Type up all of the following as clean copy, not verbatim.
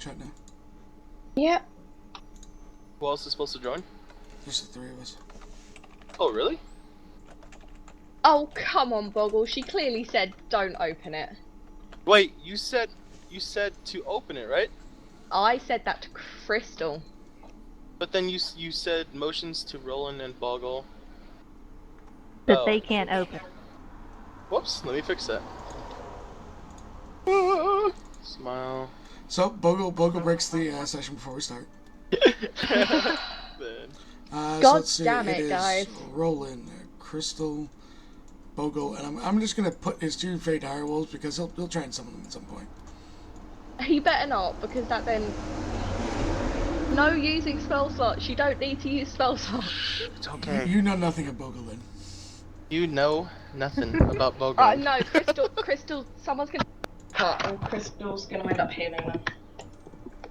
chat now. Yep. Who else is supposed to join? Just the three of us. Oh, really? Oh, come on, Boggle. She clearly said don't open it. Wait, you said to open it, right? I said that to Crystal. But then you said motions to Roland and Boggle. That they can't open. Whoops, let me fix that. Smile. So, Bogo breaks the session before we start. So God let's see. damn it, is guys. Roland, Crystal, Bogo, and I'm just gonna put his two Fey Direwolves because he'll try and summon them at some point. He better not, because that then... No using spell slots. You don't need to use spell slots. It's okay. You know nothing of Bogo then. You know nothing about Bogo. No, Crystal, someone's gonna... and Crystal's gonna end up healing them.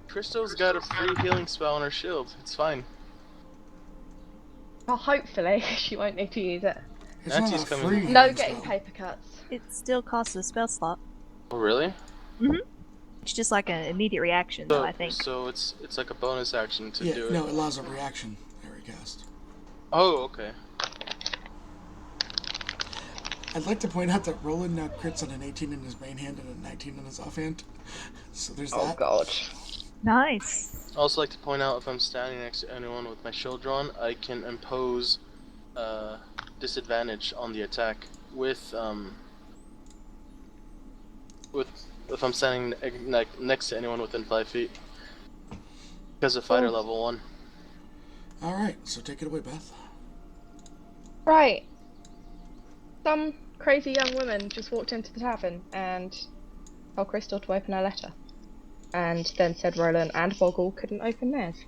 Crystal's got a free healing spell on her shield. It's fine. Well, hopefully, she won't need to use it. It's Nancy's not a coming. free No healing getting spell. paper cuts. It still costs a spell slot. Oh, really? It's just like an immediate reaction, though, I think. So it's like a bonus action to do it. No, it allows a reaction every cast. Oh, okay. I'd like to point out that Roland now crits on an 18 in his main hand and a 19 in his offhand. So there's that. Oh god. Nice. I also like to point out if I'm standing next to anyone with my shield drawn, I can impose disadvantage on the attack with if I'm standing next to anyone within 5 feet because of fighter level 1. All right, so take it away, Beth. Right. Some crazy young woman just walked into the tavern and told Crystal to open her letter. And then said Roland and Boggle couldn't open theirs.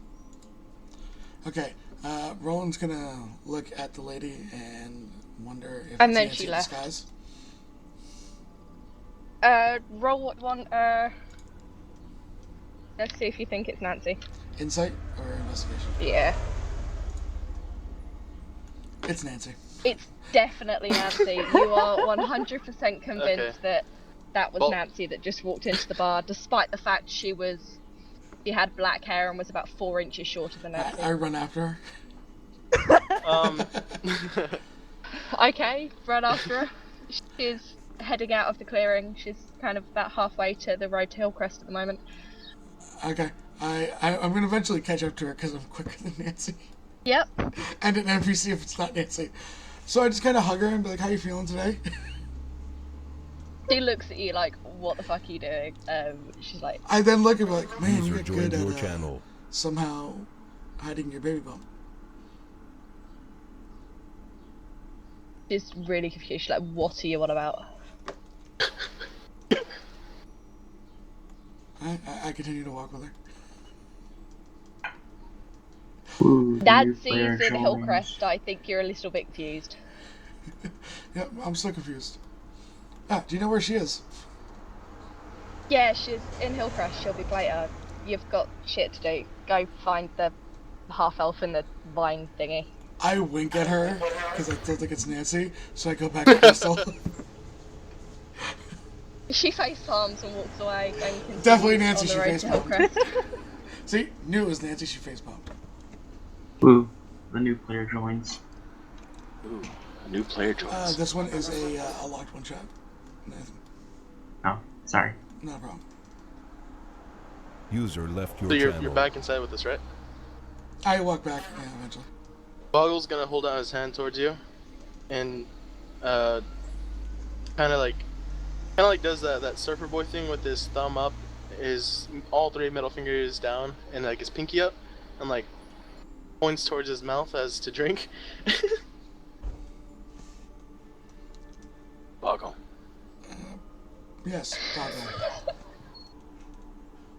Okay, Roland's gonna look at the lady and wonder if And it's then Nancy she in left. disguise. Roll what one? Let's see if you think it's Nancy. Insight or investigation? Yeah. It's Nancy. It's definitely Nancy. You are 100% convinced that was Nancy that just walked into the bar, despite the fact she had black hair and was about 4 inches shorter than Nancy. I run after her. Okay, run after her. She's heading out of the clearing. She's kind of about halfway to the road to Hillcrest at the moment. Okay, I'm gonna eventually catch up to her because I'm quicker than Nancy. Yep. And an NPC if it's not Nancy. So I just kind of hug her and be like, "How you feeling today?" She looks at you like, what the fuck are you doing? She's like... I then look and be like, "Man, you User get joined good your at channel. somehow hiding your baby bump." She's really confused. She's like, what are you on about? I continue to walk with her. Nancy's in Hillcrest. I think you're a little bit confused. Yep, I'm still confused. Do you know where she is? Yeah, she's in Hillcrest. She'll be later. You've got shit to do. Go find the half-elf in the vine thingy. I wink at her because I still think it's Nancy, so I go back to Crystal. She face palms and walks away. Going Definitely Nancy, on the she road face to palmed. Hillcrest. See, knew it was Nancy, she face palmed. Ooh, the new player joins. Ooh, a new player joins. This one is a locked one shot. Nathan, Oh, sorry. not a problem. User left your So channel. you're back inside with us, right? I walk back, yeah, eventually. Boggle's gonna hold out his hand towards you, and kind of like does that surfer boy thing with his thumb up, his all 3 middle fingers down, and like his pinky up, and like points towards his mouth as to drink. Boggle. Yes, Boggle.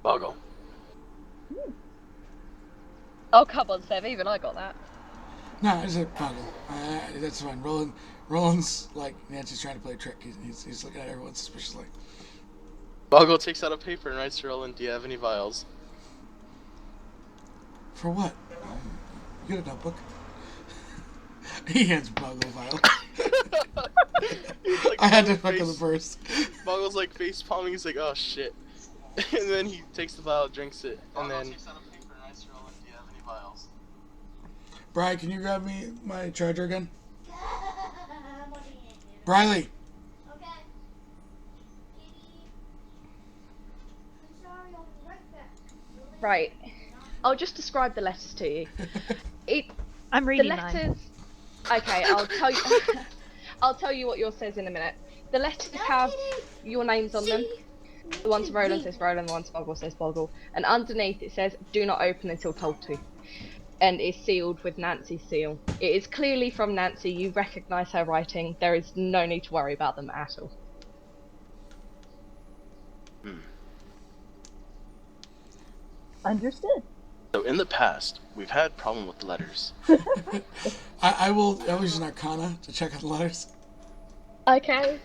Boggle. Oh, come on, Sev. Even I got that. No, I said Boggle. That's fine. Roland's like, Nancy's trying to play a trick. He's looking at everyone suspiciously. Boggle takes out a paper and writes to Roland, "Do you have any vials?" For what? You get a notebook. He hands Boggle a vial. He's like, I had to fuck with the first. Boggle's like face palming. He's like, "Oh shit." And then he takes the vial, drinks it, and then. Brian, can you grab me my charger again? Briley. Okay. Kitty. I'm sorry, I'll be right back. Right. I'll just describe the letters to you. I'm The reading letters. mine. Okay, I'll tell you. I'll tell you what yours says in a minute. The letters have your names on them. The one to Roland says Roland, the one to Boggle says Boggle, and underneath it says "Do not open until told to," and is sealed with Nancy's seal. It is clearly from Nancy. You recognise her writing. There is no need to worry about them at all. Understood. So in the past, we've had problem with the letters. I will use an Arcana to check out the letters. Okay.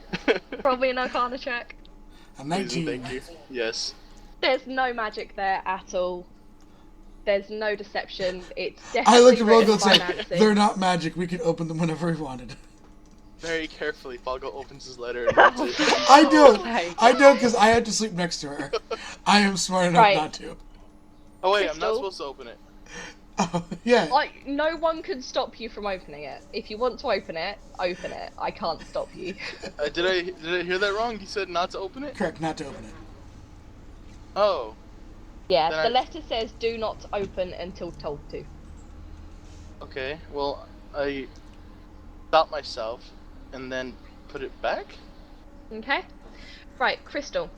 Probably an Arcana check. A Please 19. and thank you. Yes. There's no magic there at all. There's no deception. It's I definitely looked at written Rogo and by said, Nancy. they're not magic. We could open them whenever we wanted. Very carefully, Pogo opens his letter and reads it. I do. Okay. I do because I had to sleep next to her. I am smart enough Right. not to. Oh wait, I'm not Crystal? supposed to open it. Oh, yeah. Like, no one can stop you from opening it. If you want to open it, open it. I can't stop you. Did I hear that wrong? You said not to open it? Correct, not to open it. Oh. Yeah, Then the I- letter says do not open until told to. Okay. Well, I stopped myself and then put it back. Okay? Right, Crystal.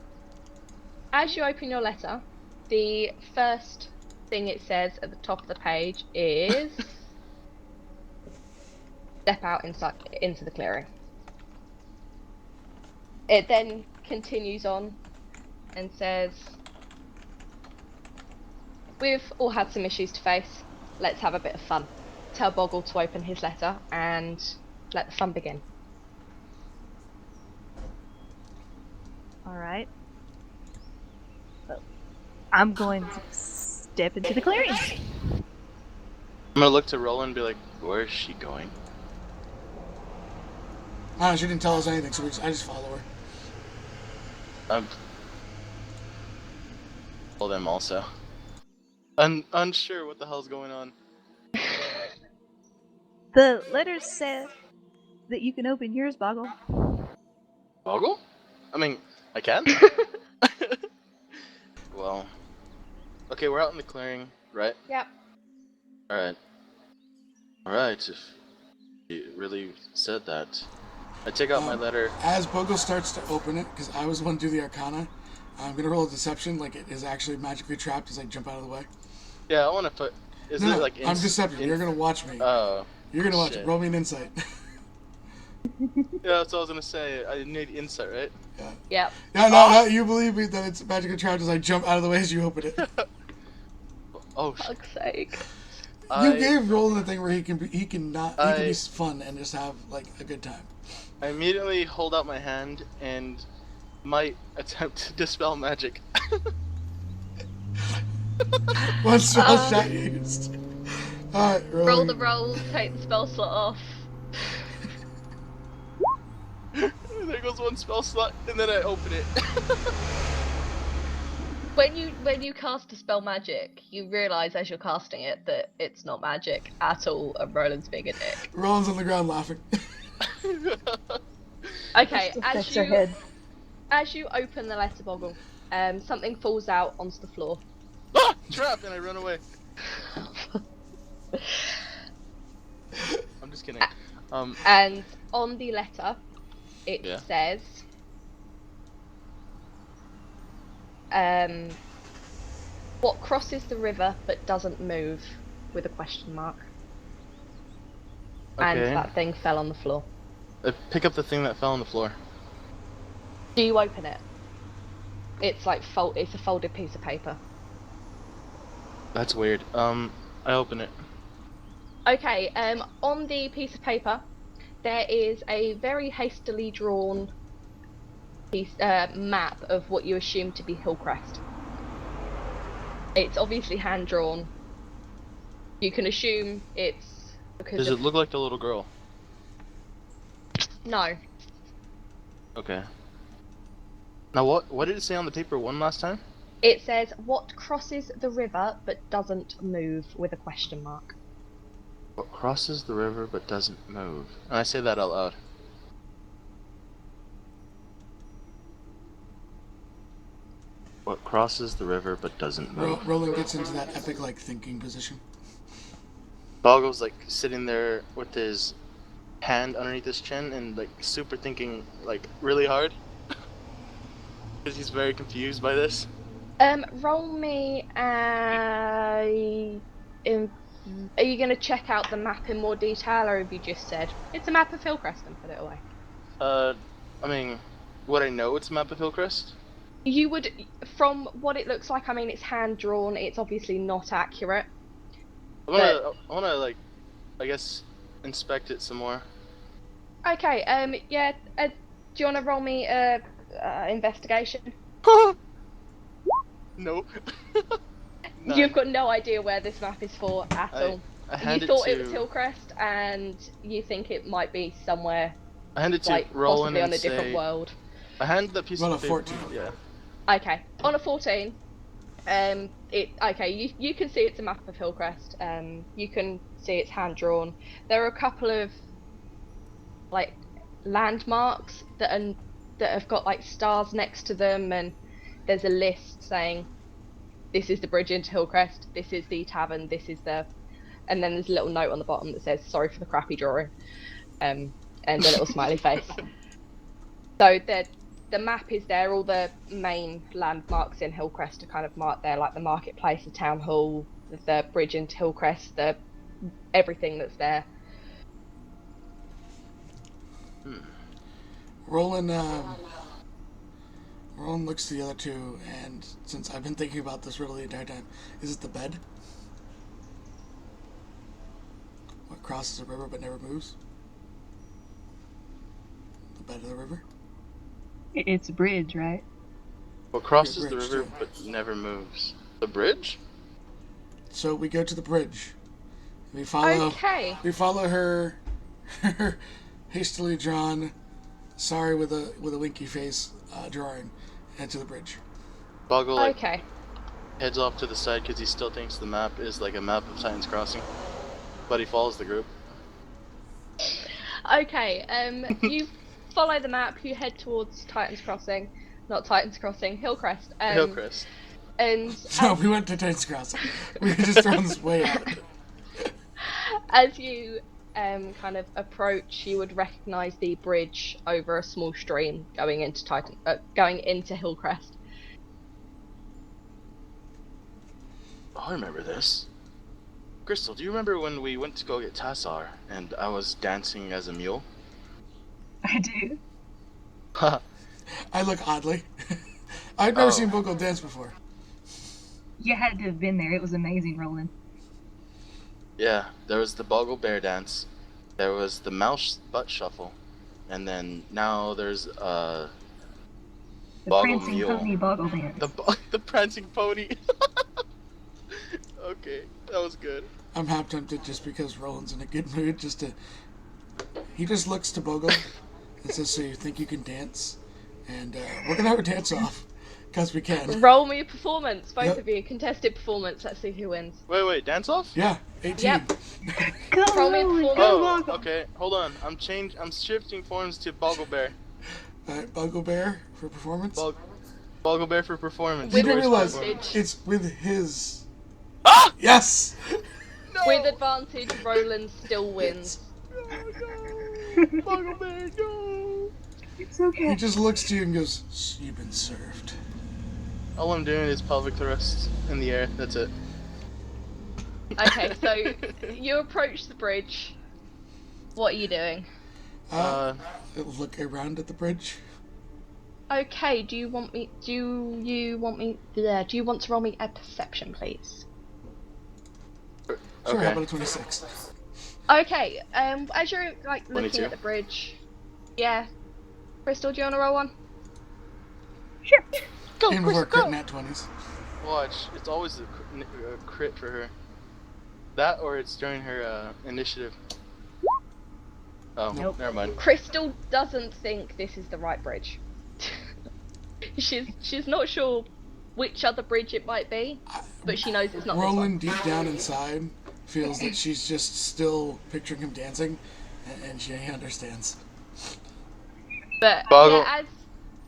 As you open your letter, the first thing it says at the top of the page is step out into the clearing. It then continues on and says, we've all had some issues to face. Let's have a bit of fun. Tell Boggle to open his letter and let the fun begin. Alright. So, I'm going to step into the clearing. I'm gonna look to Roland and be like, where is she going? I don't know, she didn't tell us anything, so I just follow her. I'm. Follow them also. Unsure what the hell's going on. The letters said that you can open yours, Boggle. Boggle? I mean, I can? Well. Okay, we're out in the clearing, right? Yep. Alright. Alright, if you really said that. I take out my letter. As Bogo starts to open it, because I was the one to do the Arcana, I'm going to roll a deception like it is actually magically trapped as I jump out of the way. Yeah, I want to put. Is No, it like I'm deceptive. You're going to watch me. Oh. You're going to watch it. shit. Roll me an insight. Yeah, that's what I was gonna say. I need insight, right? Yep. No, you believe me that it's magically trapped as I jump out of the way as you open it. Oh shit. Fuck's sake. You gave Roland the thing where he can be I- fun and just have like a good time. I immediately hold out my hand and might attempt to dispel magic. One spell shot used. Alright, Roll the roll, take the spell slot off. There goes one spell slot, and then I open it. When you cast a spell magic, you realise as you're casting it that it's not magic at all, and Roland's being a dick. Roland's on the ground laughing. Okay, That's her head. as you open the letter, Boggle, something falls out onto the floor. Ah! Trap! And I run away. I'm just kidding. And on the letter, it Yeah. says, what crosses the river but doesn't move, with a question mark. And Okay. that thing fell on the floor. I pick up the thing that fell on the floor. Do you open it? It's like it's a folded piece of paper. That's weird. I open it. Okay, on the piece of paper, there is a very hastily drawn map of what you assume to be Hillcrest. It's obviously hand drawn. You can assume it's because Does it look like the little girl? No. Okay. Now what did it say on the paper one last time? It says, what crosses the river but doesn't move, with a question mark. What crosses the river but doesn't move? And I say that out loud. What crosses the river but doesn't move? Roland gets into that epic like thinking position. Boggle's like sitting there with his hand underneath his chin and like super thinking like really hard. Because he's very confused by this. Roll me a... Are you going to check out the map in more detail, or have you just said, it's a map of Hillcrest and put it away? I mean, would I know it's a map of Hillcrest? You would, from what it looks like, I mean, it's hand-drawn, it's obviously not accurate. I wanna like, I guess, inspect it some more. Okay, yeah, do you want to roll me a investigation? No. You've got no idea where this map is for at all. I hand You thought to... it was Hillcrest, and you think it might be somewhere, I hand it to like, Roland possibly on and a different say... world. I hand the piece Roll of a paper... 14. Yeah. Okay, on a 14, you can see it's a map of Hillcrest. You can see it's hand drawn. There are a couple of like landmarks that have got like stars next to them, and there's a list saying this is the bridge into Hillcrest, this is the tavern, this is the, and then there's a little note on the bottom that says sorry for the crappy drawing, and a little smiley face. So the map is there, all the main landmarks in Hillcrest are kind of marked there, like the marketplace, the town hall, the bridge into Hillcrest, everything that's there. Roland looks to the other two, and since I've been thinking about this riddle the entire time, is it the bed? What crosses a river but never moves? The bed of the river? It's a bridge, right? What crosses the bridge, river too. but never moves? The bridge? So we go to the bridge. We follow. Okay. We follow her hastily drawn, sorry with a winky face drawing, and to the bridge. Boggle like Okay. heads off to the side because he still thinks the map is like a map of Titan's Crossing, but he follows the group. Okay. You follow the map. You head towards Titan's Crossing, not Titan's Crossing, Hillcrest. Hillcrest. And No, we went to Titan's Crossing. We were just throwing this way out. as you kind of approach, you would recognise the bridge over a small stream going into Hillcrest. Oh, I remember this. Crystal, do you remember when we went to go get Tassar and I was dancing as a mule? I do. Haha. I look oddly. I've never Oh. seen Pogo dance before. You had to have been there. It was amazing, Roland. Yeah, there was the Boggle Bear dance, there was the Mouse Butt Shuffle, and then now there's The Boggle prancing Mule. pony boggle dance. The prancing pony. Okay, that was good. I'm half tempted just because Roland's in a good mood. He just looks to Bogo and says, "So you think you can dance?" And we're gonna have a dance off because we can. Roll me a performance, both Yep. of you. Contested performance. Let's see who wins. Wait, dance off? Yeah, 18. Yep. Go, Roll me a Roland, performance. go, Oh, Boggle. okay. Hold on. I'm shifting forms to Boggle Bear. All right, Bogo Bear for performance. Boggle Bear for performance. You With didn't Where's realize advantage. it's with his. Ah! Yes. With advantage, Roland still wins. Boggle Bear, no! It's He okay. just looks to you and goes, "You've been served." All I'm doing is pelvic thrust in the air. That's it. Okay, so you approach the bridge. What are you doing? Look around at the bridge. Okay, do you want to roll me a perception, please? Sure, Okay. how about a 26? Okay, as you're like looking 22. at the bridge, yeah. Crystal, do you want to roll one? Sure. Go, Aim for Chris, crit go! nat 20s. Watch, it's always a crit for her. That or it's during her initiative. Oh, Nope. never mind. Crystal doesn't think this is the right bridge. She's not sure which other bridge it might be, but she knows it's not this one. Roland, deep down inside, feels that she's just still picturing him dancing, and she understands. But Boggle. yeah,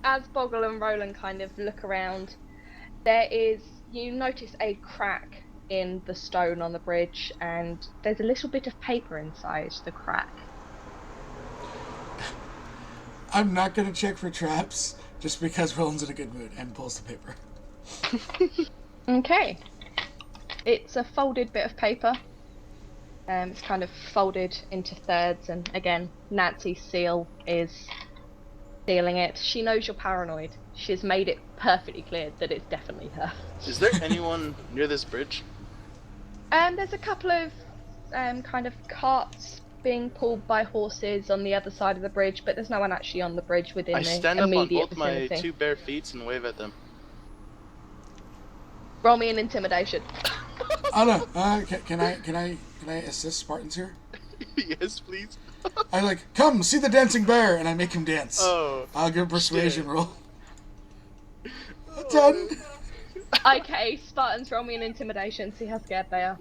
as Boggle and Roland kind of look around, you notice a crack in the stone on the bridge, and there's a little bit of paper inside the crack. I'm not going to check for traps, just because Roland's in a good mood, and pulls the paper. Okay. It's a folded bit of paper. It's kind of folded into thirds, and again, Nancy's seal is sealing it. She knows you're paranoid. She's made it perfectly clear that it's definitely her. Is there anyone near this bridge? There's a couple of kind of carts being pulled by horses on the other side of the bridge, but there's no one actually on the bridge within I the stand up on immediate both my vicinity. 2 bare feet and wave at them. Roll me an intimidation. Anna, can I assist Spartans here? Yes, please. I come see the dancing bear, and I make him dance. Oh. I'll give a persuasion shit. roll. 10. Okay, Spartans, roll me an intimidation. See how scared they are.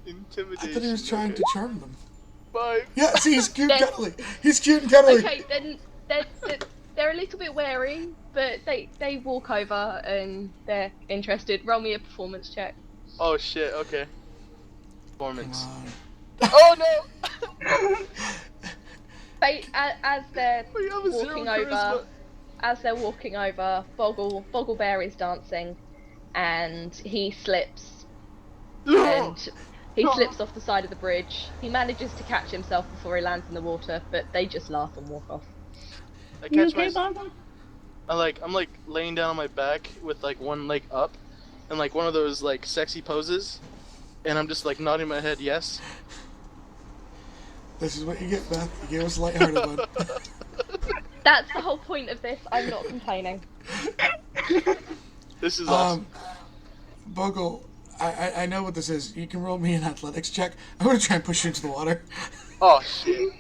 Intimidation. I thought he was trying to charm them. 5. Yeah, see, he's cute and cuddly. He's cute and cuddly. Okay, then they're a little bit wary, but they walk over and they're interested. Roll me a performance check. Oh shit, okay. Come Performance. on. Oh no! As they're We have a 0 walking charisma. over, Boggle Bear is dancing, and he slips, and he slips off the side of the bridge. He manages to catch himself before he lands in the water, but they just laugh and walk off. I You catch okay, my. Boggle? I'm like laying down on my back with like one leg up, and like one of those like sexy poses, and I'm just like nodding my head yes. This is what you get, Beth. You gave us a lighthearted one. That's the whole point of this. I'm not complaining. This is awesome. Bogle, I know what this is. You can roll me an athletics check. I'm gonna try and push you into the water. Oh shit.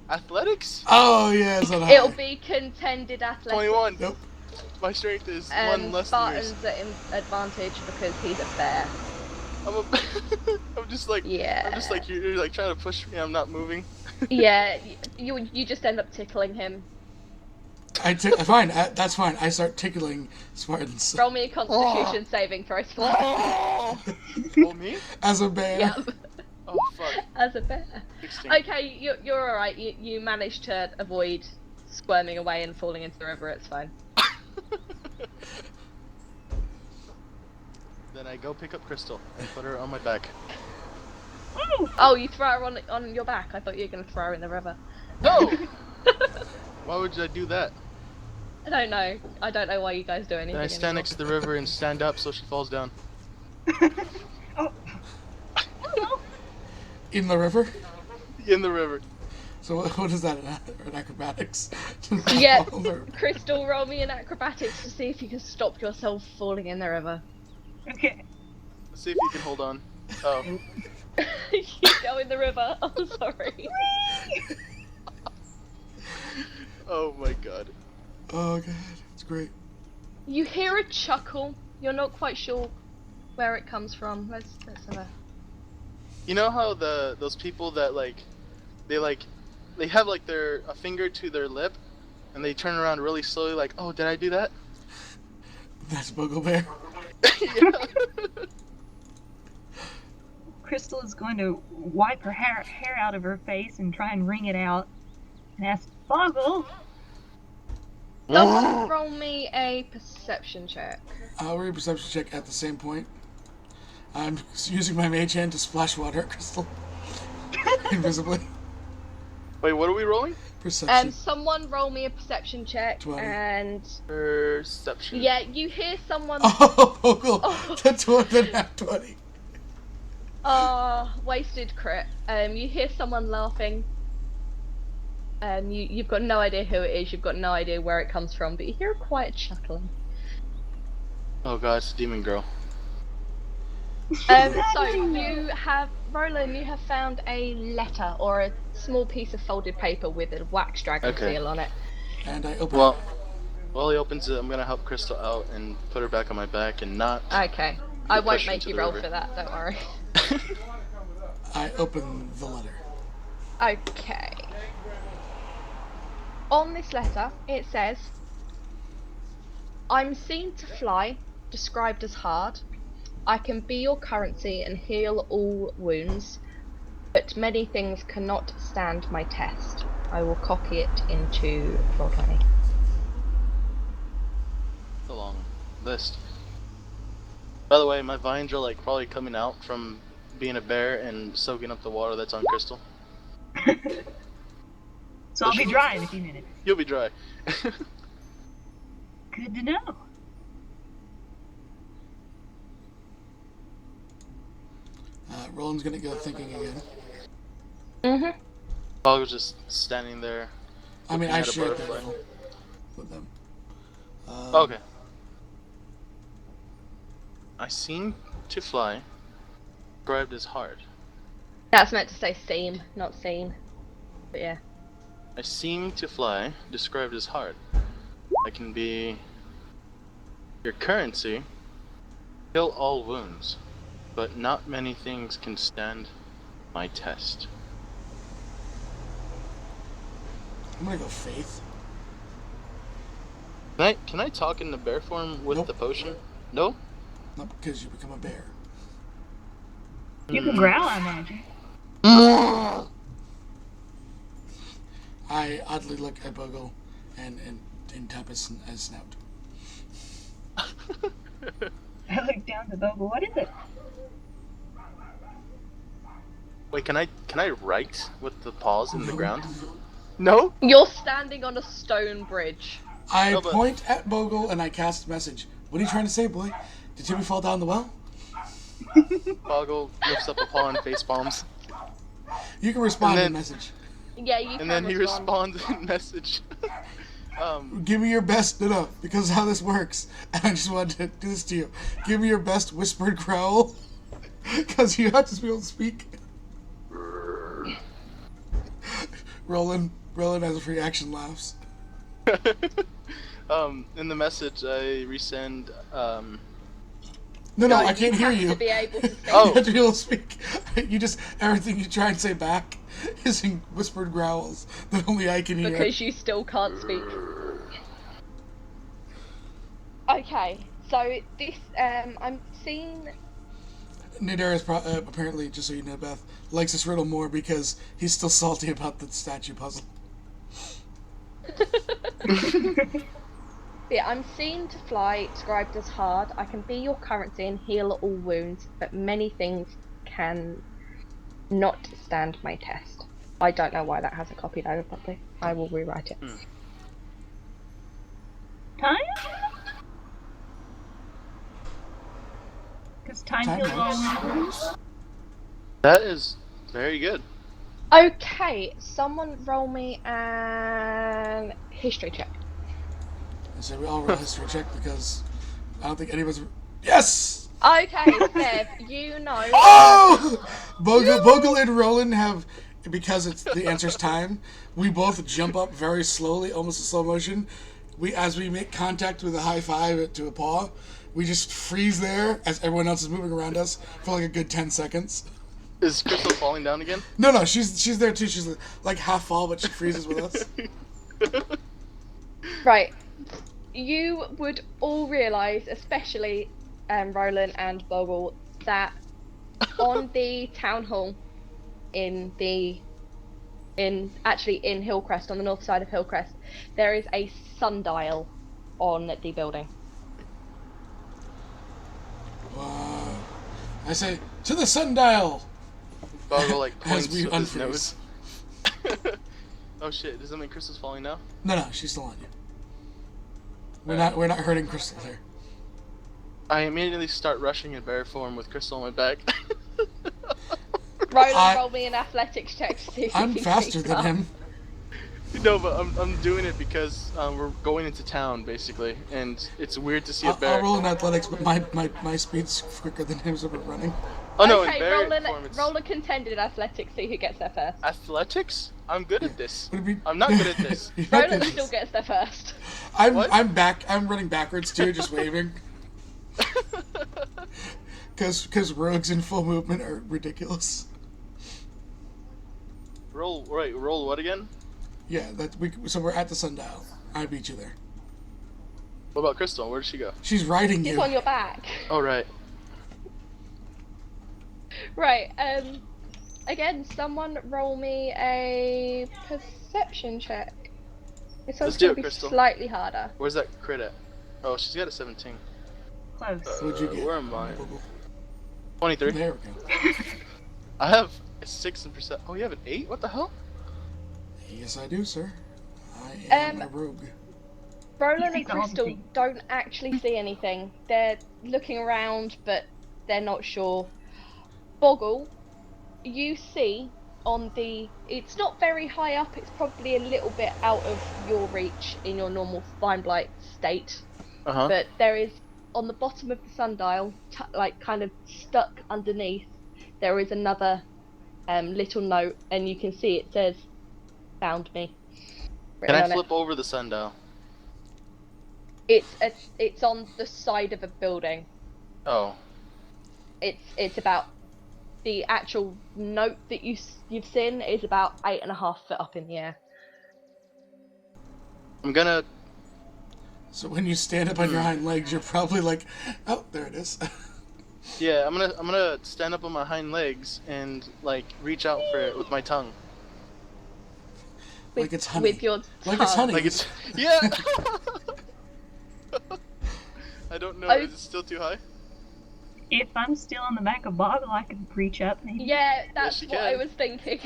Athletics? Oh yeah, it's not high. It'll be contended athletics. 21. Nope. My strength is one less than yours. Spartans at advantage because he's a bear. I'm just like Yeah. I'm just like you're like trying to push me. I'm not moving. Yeah, you just end up tickling him. Fine. That's fine. I start tickling Spartans Roll me a Constitution saving throw. Oh me? as a bear. Yep. Oh fuck. As a bear. 16. Okay, you're alright. You managed to avoid squirming away and falling into the river. It's fine. Then I go pick up Crystal and put her on my back. Oh, you throw her on your back. I thought you were gonna throw her in the river. No. Why would I do that? I don't know. I don't know why you guys do anything. Then I stand anymore. next to the river and stand up so she falls down. In the river. In the river. So what is that? An acrobatics? Yeah, Crystal, roll me in acrobatics to see if you can stop yourself falling in the river. Okay. Let's see if you can hold on. Oh. You go in the river. I'm sorry. Oh my god. Oh god, it's great. You hear a chuckle. You're not quite sure where it comes from. Let's have a. You know how those people that they have like a finger to their lip and they turn around really slowly like, oh, did I do that? That's Bogle Bear. Yeah. Crystal is going to wipe her hair out of her face and try and wring it out and ask, Boggle, Someone roll me a perception check. I'll read a perception check at the same point. I'm using my mage hand to splash water at Crystal. Invisibly. Wait, what are we rolling? Perception. Someone roll me a perception check 20. and Perception. yeah, you hear someone. Oh, Bogle! That's more than half 20. Wasted crit. You hear someone laughing. You've got no idea who it is. You've got no idea where it comes from, but you hear a quiet chuckling. Oh god, it's a demon girl. So you have, Roland, you have found a letter or a small piece of folded paper with a wax dragon Okay. seal on it. And I open Well, While he opens it, I'm gonna help Crystal out and put her back on my back and not. Okay. I won't Push make into you the roll river. for that, don't worry. I open the letter. Okay. On this letter, it says, I'm seen to fly, described as hard. I can be your currency and heal all wounds, but many things cannot stand my test. I will copy it into Roll20. A long list. By the way, my vines are like probably coming out from being a bear and soaking up the water that's on Crystal. So I'll be dry in a few minutes. You'll be dry. Good to know. Roland's gonna go thinking again. Mm-hmm. I was just standing there. I mean, looking I at a shared that butterfly. roll with them. Okay. I seem to fly. Described as hard. That's meant to say seem, not seen. But yeah. I seem to fly. Described as hard. I can be your currency. Heal all wounds. But not many things can stand my test. I'm gonna go Faith. Can I talk in the bear form with Nope. the potion? No? Not because you become a bear. You can growl, I imagine. I oddly look at Bogle and tap his snout. I look down to Bogle. What is it? Wait, can I write with the paws in the ground? No? You're standing on a stone bridge. I No, but- point at Bogle and I cast message. What are you trying to say, boy? Did Timmy fall down the well? Boggle lifts up a paw and face palms. You can respond And in then- message. Yeah, you And can then he respond. responds in message. Give me your best, no, because how this works. And I just wanted to do this to you. Give me your best whispered growl. Because you have to be able to speak. Roland as a free action laughs. In the message I resend, No, I can't hear have you. to be able to say Oh. You have to be able to speak. You just, everything you try and say back is in whispered growls that only I can hear. because you still can't speak. Okay, so this, I'm seeing... Nadar is apparently, just so you know, Beth, likes this riddle more because he's still salty about the statue puzzle. Yeah, I'm seen to fly, described as hard. I can be your currency and heal all wounds, but many things can not stand my test. I don't know why that hasn't copied over properly. I will rewrite it. Time? Because time Time heals all works. wounds. that is very good. Okay, someone roll me an history check. So we all roll a history check because I don't think anyone's... Yes! Okay, Bev, you know... Oh! Bogle and Roland have, because it's the answer's time, we both jump up very slowly, almost in slow motion. As we make contact with a high five to a paw, we just freeze there as everyone else is moving around us for like a good 10 seconds. Is Crystal falling down again? No, she's there too. She's like half fall, but she freezes with us. Right. You would all realise, especially Roland and Bogle, that on the town hall in Hillcrest, on the north side of Hillcrest, there is a sundial on the building. Wow. I say, to the sundial! Boggle like As points we with his unfreeze. nose. Oh shit! Does that mean Crystal's falling now? No, she's still on you. We're not hurting Crystal here. I immediately start rushing in bear form with Crystal on my back. Roland, roll me an athletics check to see if I'm he faster keeps than up. him. No, but I'm doing it because we're going into town basically, and it's weird to see a bear. I'll roll in athletics, but my speed's quicker than him, so we're running. Oh no, in Okay, variant form it's roll a contended athletics, see who gets there first. athletics? I'm good at this. Would it be- I'm not good at this. You're not Roland good. still gets there first. What? I'm back. I'm running backwards too, just waving. Because rogues in full movement are ridiculous. roll what again? Yeah, so we're at the Sundial. I beat you there. What about Crystal? Where did she go? She's riding He's you. on your back. Oh right. Right, again, someone roll me a perception check. This one's Let's do going it, to be Crystal. slightly harder. Where's that crit at? Oh, she's got a 17. Close. What'd you get? Where am I? 23. There we go. I have a 6 in percent. Oh, you have an 8? What the hell? Yes, I do, sir. I am a rogue. Roland You and see the whole Crystal thing. don't actually see anything. They're looking around, but they're not sure. Boggle, you see on the... It's not very high up, it's probably a little bit out of your reach in your normal Blight state. Uh-huh. But there is, on the bottom of the sundial, like kind of stuck underneath, there is another little note, and you can see it says, "Found me." Can written I on it. flip over the sundial? It's on the side of a building. Oh. It's about the actual note that you've seen is about 8.5 feet up in the air. I'm gonna... So when you stand up on your hind legs, you're probably like, oh, there it is. Yeah, I'm gonna stand up on my hind legs and, like, reach out for it with my tongue. Like it's honey. With your Like it's tongue. honey. Like it's... Yeah! I don't know, is it still too high? If I'm still on the back of Boggle, I could reach up. Maybe. Yeah, that's you what I can. was thinking.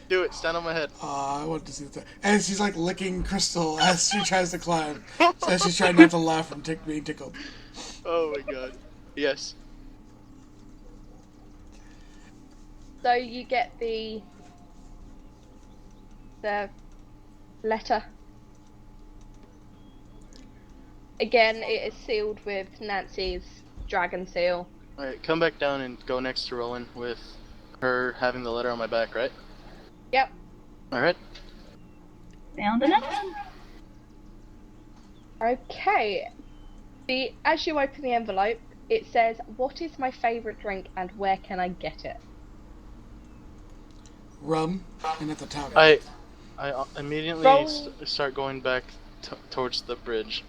Do it, stand on my head. I want to see that. And she's like licking Crystal as she tries to climb. So she's trying not to laugh from being tickled. Oh my god. Yes. So you get the letter. Again, it is sealed with Nancy's dragon seal. Alright, come back down and go next to Roland with her having the letter on my back, right? Yep. Alright. Found enough. Okay. As you open the envelope, it says, "What is my favourite drink and where can I get it?" Rum and at the tavern. I immediately Roll- start going back towards the bridge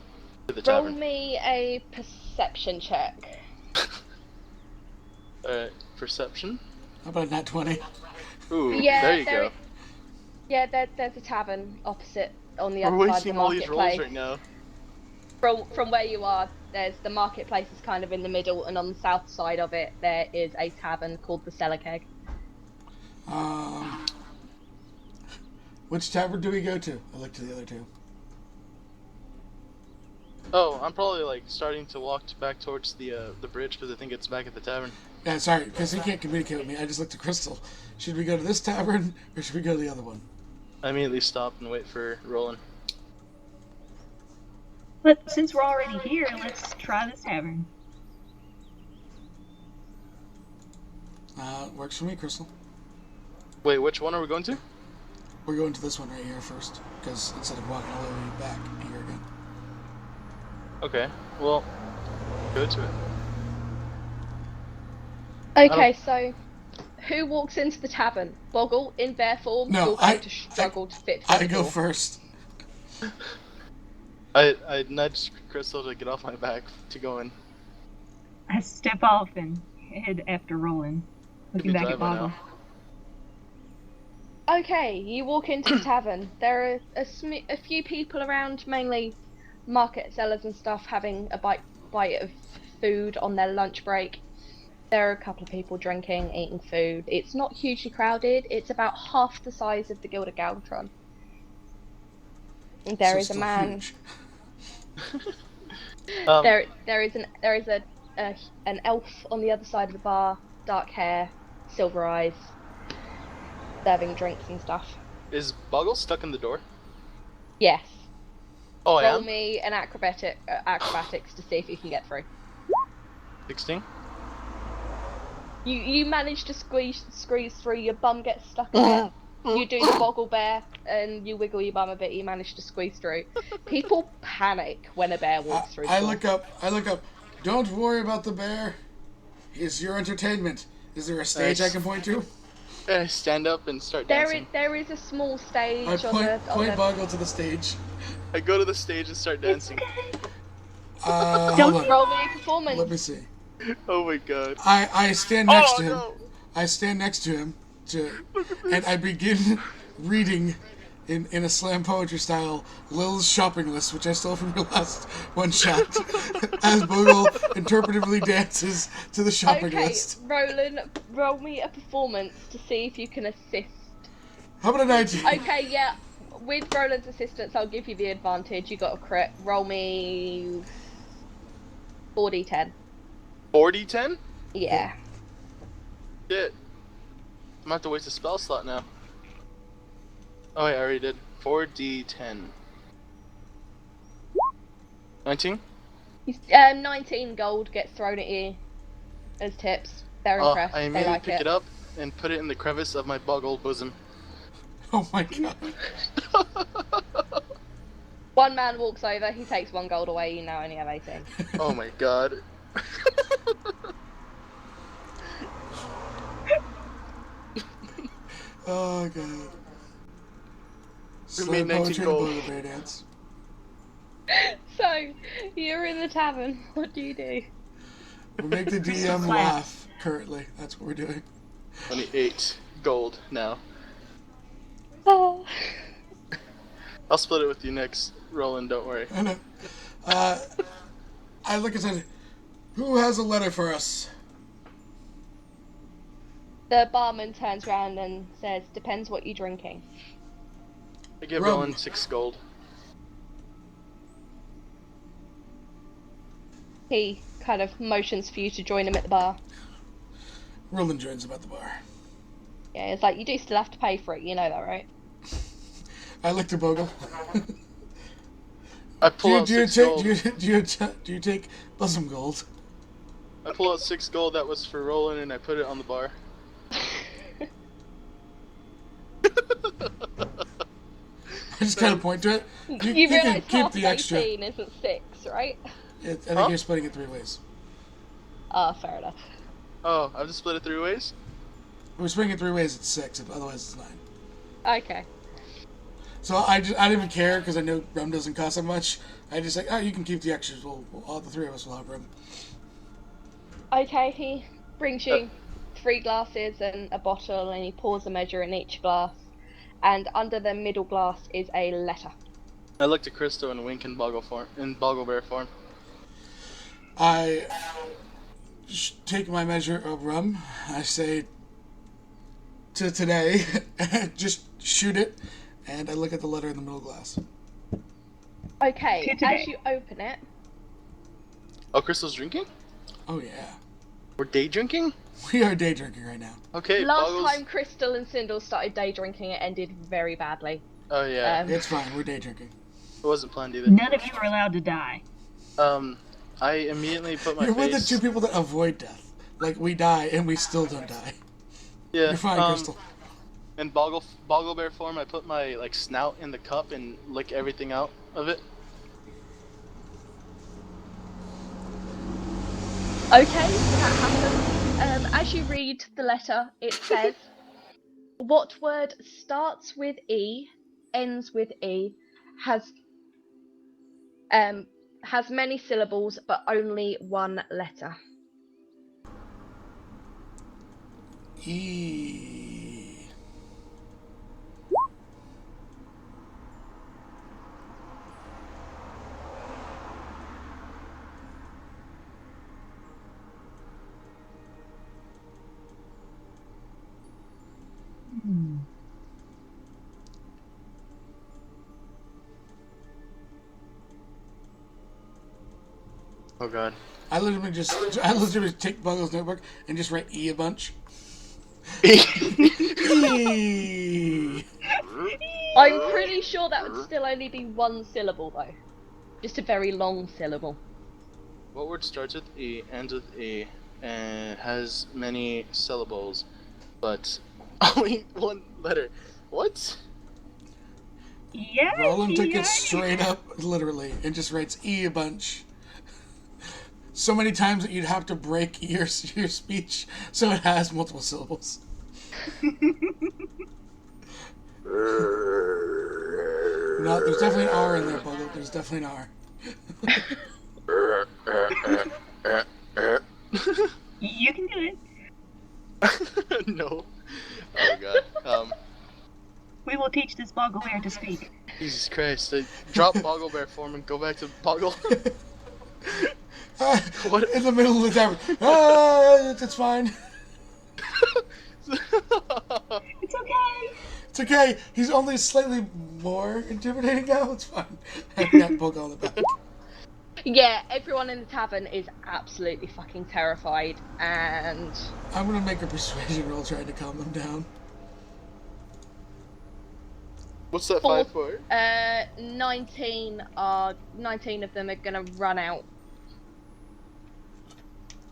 to the Roll tavern. me a perception check. Alright, perception. How about a nat 20? Ooh, Yeah, there you go. Yeah, there's a tavern opposite on the We're other side of the wasting all these rolls marketplace. right now. From where you are, there's the marketplace is kind of in the middle, and on the south side of it, there is a tavern called the Cellar Keg. Which tavern do we go to? I look to the other two. Oh, I'm probably like starting to walk back towards the bridge because I think it's back at the tavern. Yeah, sorry, because he can't communicate with me. I just looked at Crystal. Should we go to this tavern or should we go to the other one? I immediately stop and wait for Roland. But since we're already here, let's try this tavern. Works for me, Crystal. Wait, which one are we going to? We're going to this one right here first, because instead of walking all the way back here again. Okay, well, go to it. Okay, so who walks into the tavern? Boggle in bear form. No, You're going to struggle to fit through I the go door. first. I nudged Crystal to get off my back to go in. I step off and head after Roland, looking be back at driving Boggle. now. Okay, you walk into the tavern. There are a few people around, mainly market sellers and stuff, having a bite of food on their lunch break. There are a couple of people drinking, eating food. It's not hugely crowded. It's about half the size of the Gilded Galvatron. And there So is a still man. huge. There is an elf on the other side of the bar, dark hair, silver eyes, serving drinks and stuff. Is Boggle stuck in the door? Yes. Oh, I Roll am? me an acrobatics to see if you can get through. 16? You manage to squeeze through. Your bum gets stuck in it. You do the boggle bear and you wiggle your bum a bit. You manage to squeeze through. People panic when a bear walks through the I door. look up. I look up. Don't worry about the bear. He's your entertainment. Is there a stage I Nice. can point to? I stand up and start dancing. There is a small stage I point on the Boggle to the stage. I go to the stage and start dancing. Hold Don't on. roll me a performance. Let me see. Oh my god. I stand next Oh to him. no! I stand next to him, and I begin reading in a slam poetry style Lil's shopping list, which I stole from your last one shot, as Bogle interpretively dances to the shopping Okay, list. Roland, roll me a performance to see if you can assist. How about a 19? Okay, yeah. With Roland's assistance, I'll give you the advantage. You got a crit. Roll me 4d10. 40-10? Yeah. Shit. I'm gonna have to waste a spell slot now. Oh wait, I already did. 4d10. 19? 19 gold gets thrown at you as tips. They're Oh, impressed. I They immediately like pick it up and put it in the crevice of my boggle bosom. Oh my god. One man walks over. He takes 1 gold away. You now only have 18. Oh my god. Oh god. We Slam made 19 poetry gold. and Bogle bear dance. So, you're in the tavern. What do you do? We make the DM laugh currently. That's what we're doing. 28 gold now. Oh. I'll split it with you next, Roland, don't worry. I know. I look and say, who has a letter for us? The barman turns around and says, "Depends what you're drinking." I give Rum. Roland 6 gold. He kind of motions for you to join him at the bar. Roland joins him at the bar. Yeah, it's like, you do still have to pay for it, you know that, right? I look to Bogle. I pull out 6 gold. Do you take bosom gold? I pull out 6 gold that was for Roland and I put it on the bar. I just kind of point to it. You can realise keep half the extra. 18 isn't 6, right? I think you're splitting it 3 ways. Ah, fair enough. Oh, I've just split it 3 ways? If we're splitting it 3 ways, it's 6. Otherwise, it's 9. Okay. So I didn't even care because I know rum doesn't cost that much. I just like, oh, you can keep the extras. All the 3 of us will have rum. Okay, he brings you 3 glasses and a bottle, and he pours a measure in each glass. And under the middle glass is a letter. I look to Crystal and wink in boggle bear form. I take my measure of rum. I say to today, just shoot it, and I look at the letter in the middle glass. Okay, To today. as you open it, Oh, Crystal's drinking? Oh yeah, We're day drinking? we are day drinking right now. Okay, last Boggles. time Crystal and Sindel started day drinking, it ended very badly. Oh yeah, It's fine. We're day drinking. it wasn't planned either. None of you are allowed to die. I immediately put my You're one of the face. 2 people that avoid death. Like we die and we still don't die. Yeah, You're fine, Crystal. In boggle bear form, I put my snout in the cup and lick everything out of it. Okay, that happens. As you read the letter, it says, "What word starts with E, ends with E, has many syllables but only 1 letter?" E. Oh god. I literally take Buggle's notebook and just write E a bunch. E. I'm pretty sure that would still only be 1 syllable though. Just a very long syllable. What word starts with E, ends with E? and has many syllables, but only one letter. What? Yes, Roland took it yes. straight up, literally, and just writes E a bunch. So many times that you'd have to break your speech so it has multiple syllables. No, there's definitely an R in there, Pogo. There's definitely an R. You can do it. No. Oh god. We will teach this Boggle Bear to speak. Jesus Christ. Drop Boggle Bear form and go back to Boggle. What? In the middle of the tavern. Ah, it's fine. It's okay. It's okay. He's only slightly more intimidating now. It's fine. I got Pogo on the back. Yeah, everyone in the tavern is absolutely fucking terrified, and I'm gonna make a persuasion roll trying to calm them down. What's that 5 for? 19 of them are gonna run out.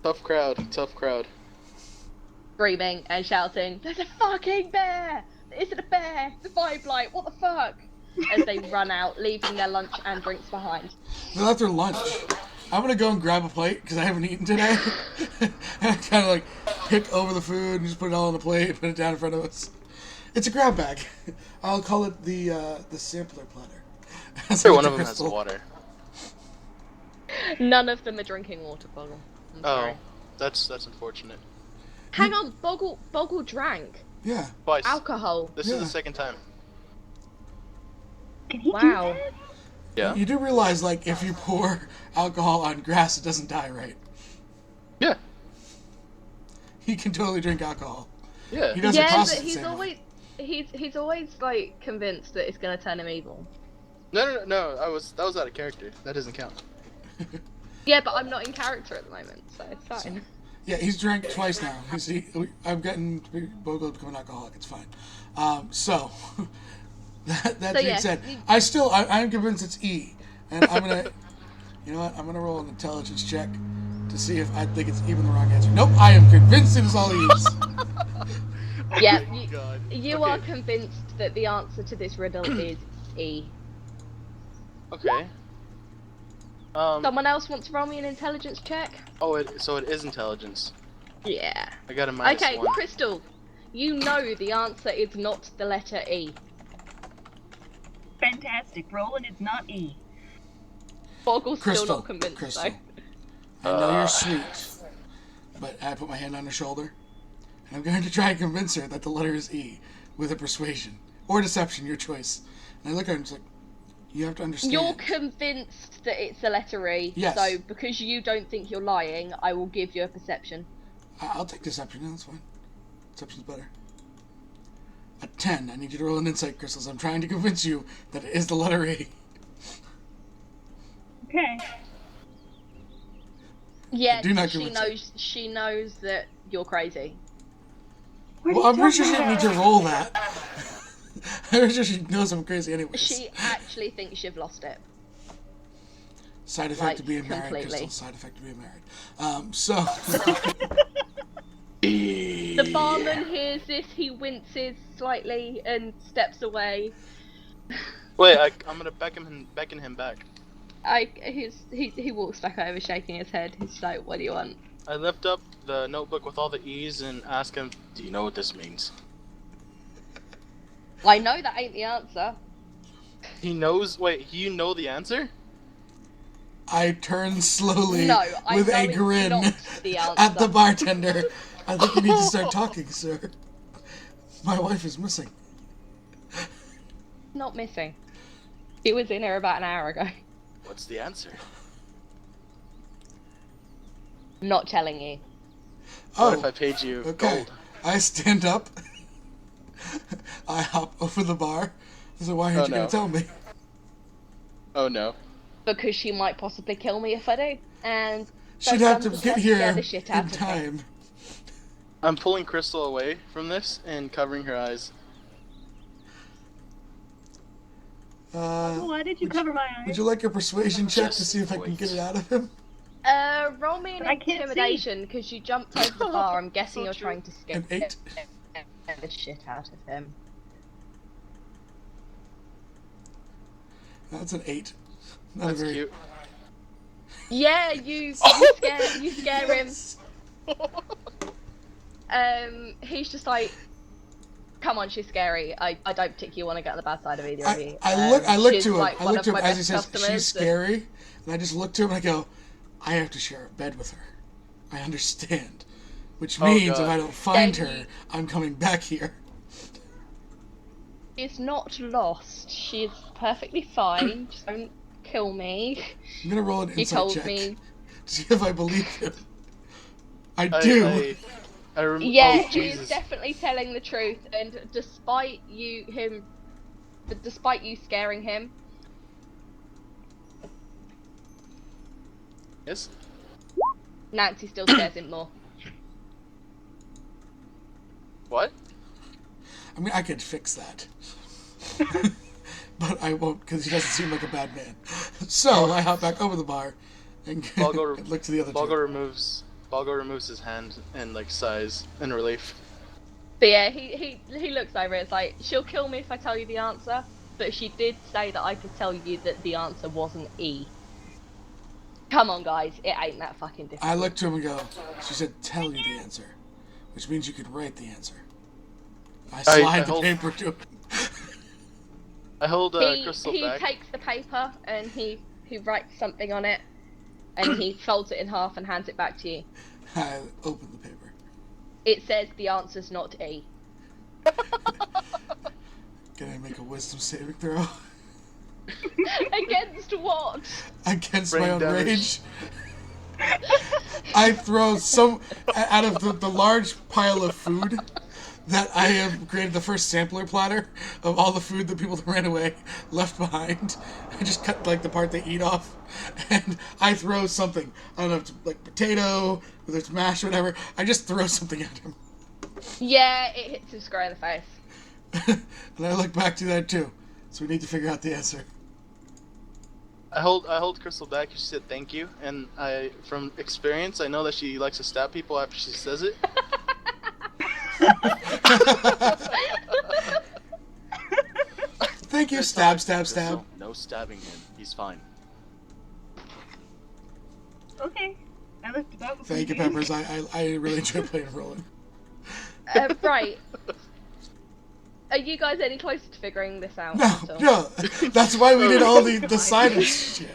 Tough crowd. Tough crowd. Screaming and shouting, "There's a fucking bear! Is it a bear? The vibe light, what the fuck?" As they run out, leaving their lunch and drinks behind. They left their lunch. I'm gonna go and grab a plate because I haven't eaten today. And kind of like pick over the food and just put it all on the plate, put it down in front of us. It's a grab bag. I'll call it the sampler platter. Sure, one of them has water. None of them are drinking water, Boggle. I'm sorry. That's unfortunate. Hang on, Boggle drank Yeah. Twice. alcohol. This is the second time. Can he do Wow. that? Yeah. You do realize, like, if you pour alcohol on grass, it doesn't die, right? Yeah. He can totally drink alcohol. Yeah. He doesn't Yeah, process but the same way. he's always like convinced that it's gonna turn him evil. No. That was out of character. That doesn't count. Yeah, but I'm not in character at the moment, so it's fine. Yeah, he's drank twice now. I'm getting Bogo to become an alcoholic. It's fine. So that being yes, said, I'm convinced it's E, and I'm gonna, you know what? I'm gonna roll an intelligence check to see if I think it's even the wrong answer. Nope, I am convinced it is all E's. Yeah, Oh, God. you Okay. are convinced that the answer to this riddle is E. Okay. Someone else wants to roll me an intelligence check? So it is intelligence. Yeah. I got a -1. Okay, Crystal, you know the answer is not the letter E. Fantastic. Roland, it's not E. Boggle's Crystal, still not convinced, Crystal. though. I know you're sweet, but I put my hand on her shoulder, and I'm going to try and convince her that the letter is E with a persuasion or deception, your choice. And I look at her and it's like, you have to understand. You're convinced that it's the letter E, Yes. so because you don't think you're lying, I will give you a perception. I'll take deception. Yeah, that's fine. Deception's better. A 10. I need you to roll an insight, Crystals. I'm trying to convince you that it is the letter E. Okay. Yeah, Do not she convince her. knows. She knows that you're crazy. What are Well, you I'm pretty sure talking she didn't need about? to roll that. I'm pretty sure she knows I'm crazy anyways. She actually thinks you've lost it. Side effect like, to being married, completely. Crystal. Side effect to being married. So... The barman hears this, he winces slightly and steps away. Wait, I'm gonna beckon him back. He walks back over, shaking his head. He's like, "What do you want?" I lift up the notebook with all the E's and ask him, "Do you know what this means?" I know that ain't the answer. He knows. Wait, you know the answer? I turn slowly No, I with know a it's grin not the at answer. the bartender. I think you need to start talking, sir. My wife is missing. Not missing. He was in here about an hour ago. What's the answer? I'm not telling you. What if I Oh, paid you okay. gold? I stand up. I hop over the bar. So why aren't Oh, you going no. to tell me? Oh no. Because she might possibly kill me if I do. And She'd have to sometimes get that here scare the shit out in of me. time. I'm pulling Crystal away from this and covering her eyes. Why did you cover my eyes? Would you like a persuasion check to Just see if I can wait. get it out of him? Roll me an But I can't see. intimidation because you jumped over the bar. I'm guessing So you're true. trying to scare An 8. the shit out of him. That's an 8. Not That's very... cute. Yeah, you scare him. He's just like, come on, she's scary. I don't particularly want to get on the bad side of either of you. I look she's to him. like I one look of to him my as he best says customers she's scary, and I just look to him and I go, I have to share a bed with her. I understand. Which Oh, means God. if I don't find Then her, I'm coming back here. She's not lost. She's perfectly fine. Just don't kill me. I'm gonna roll an He insight told check me. to see if I believe him. I do. Yeah, Oh, he is Jesus. definitely telling the truth, and despite you scaring him, Yes? Nancy still scares him more. What? I mean, I could fix that. But I won't, because he doesn't seem like a bad man. So I hop back over the bar and, Balgo, and look to the other Balgo two. removes his hand and like sighs in relief. But yeah, he looks over it. It's like, she'll kill me if I tell you the answer, but she did say that I could tell you that the answer wasn't E. Come on, guys, it ain't that fucking difficult. I look to him and go, she said tell you the answer, which means you could write the answer. I slide the paper to him. I hold Crystal he back. takes the paper and he writes something on it, and he folds it in half and hands it back to you. I open the paper. It says the answer's not E. Can I make a wisdom saving throw? Against what? Against Brain my own damage. rage. I throw some out of the large pile of food that I have created the first sampler platter of all the food that people that ran away left behind. I just cut like the part they eat off, and I throw something. I don't know if it's like potato, whether it's mashed, whatever. I just throw something at him. Yeah, it hits him square in the face. And I look back to that too. So we need to figure out the answer. I hold Crystal back because she said thank you, and from experience, I know that she likes to stab people after she says it. Thank you, stab, stab, stab. Crystal, no stabbing him. He's fine. Okay. I looked it up. Thank you, Peppers. I really enjoy playing Roland. Right. Are you guys any closer to figuring this out? No, no. That's why we did all the silent shit.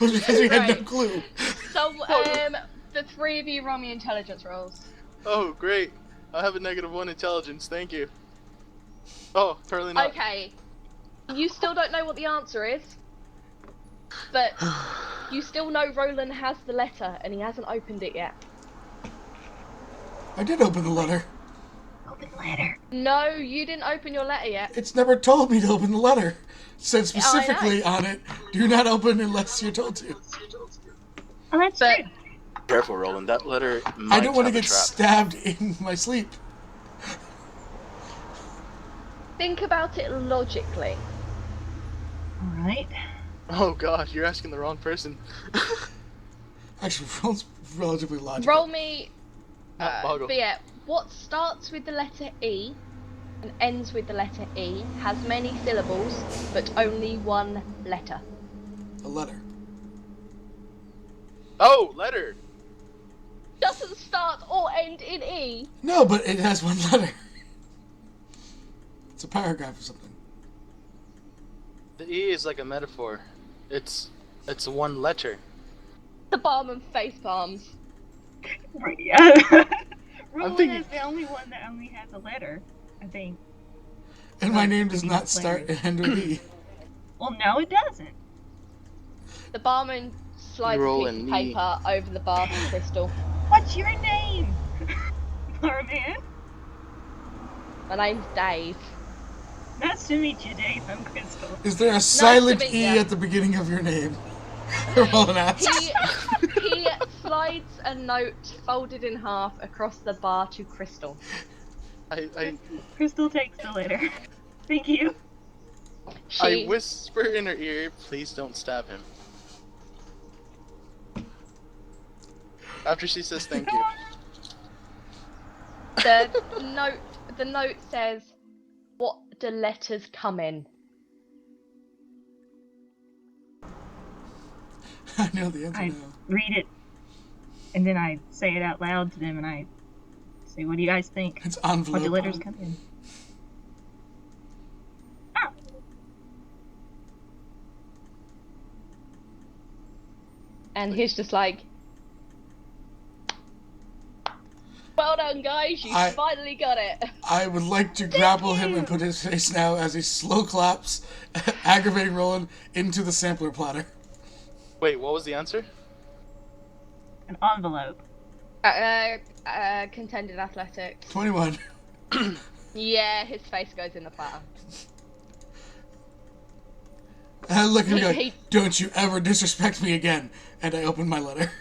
Was because we had no Right. clue. So, the three of you roll me intelligence rolls. Oh, great. I have a -1 intelligence. Thank you. Oh, apparently not. Okay. You still don't know what the answer is, but you still know Roland has the letter and he hasn't opened it yet. I did open the letter. Open letter. No, you didn't open your letter yet. It's never told me to open the letter. It said specifically on it, do not open unless you're told to. Oh, that's But- true. Careful, Roland. That letter might I don't want to have a get trap. stabbed in my sleep. Think about it logically. Alright. Oh god, you're asking the wrong person. Actually, Roland's relatively logical. Roll me. Boggle. But yeah, what starts with the letter E and ends with the letter E has many syllables, but only one letter. A letter. Oh, letter. Doesn't start or end in E. No, but it has one letter. It's a paragraph or something. The E is like a metaphor. It's one letter. The barman face palms. Right, yeah. Roland thinking- is the only one that only has a letter, I think. And my name does Maybe not it's start letters. and end with E. Well, no, it doesn't. The barman slides a Roll piece in of me. paper over the bar to Crystal. What's your name? Barman. My name's Dave. Nice to meet you, Dave. I'm Crystal. Is there a silent meet E ya. at the beginning of your name? Roland asks. He slides a note folded in half across the bar to Crystal. I Crystal takes the letter. Thank you. She whisper in her ear, please don't stab him. After she says thank Come you. on. The note says, "What do letters come in?" I know the answer I now. read it, and then I say it out loud to them, and I say, "What do you guys think? It's What do envelope. letters come in?" Ah, And he's just like, "Well done, guys! You I- finally got it." I would like to grapple him you. and put his face now as he slow claps, aggravating Roland into the sampler platter. Wait, what was the answer? an envelope. Contended athletics. 21. Yeah, his face goes in the platter. And I look at him and He- go, don't you ever disrespect me again. And I open my letter.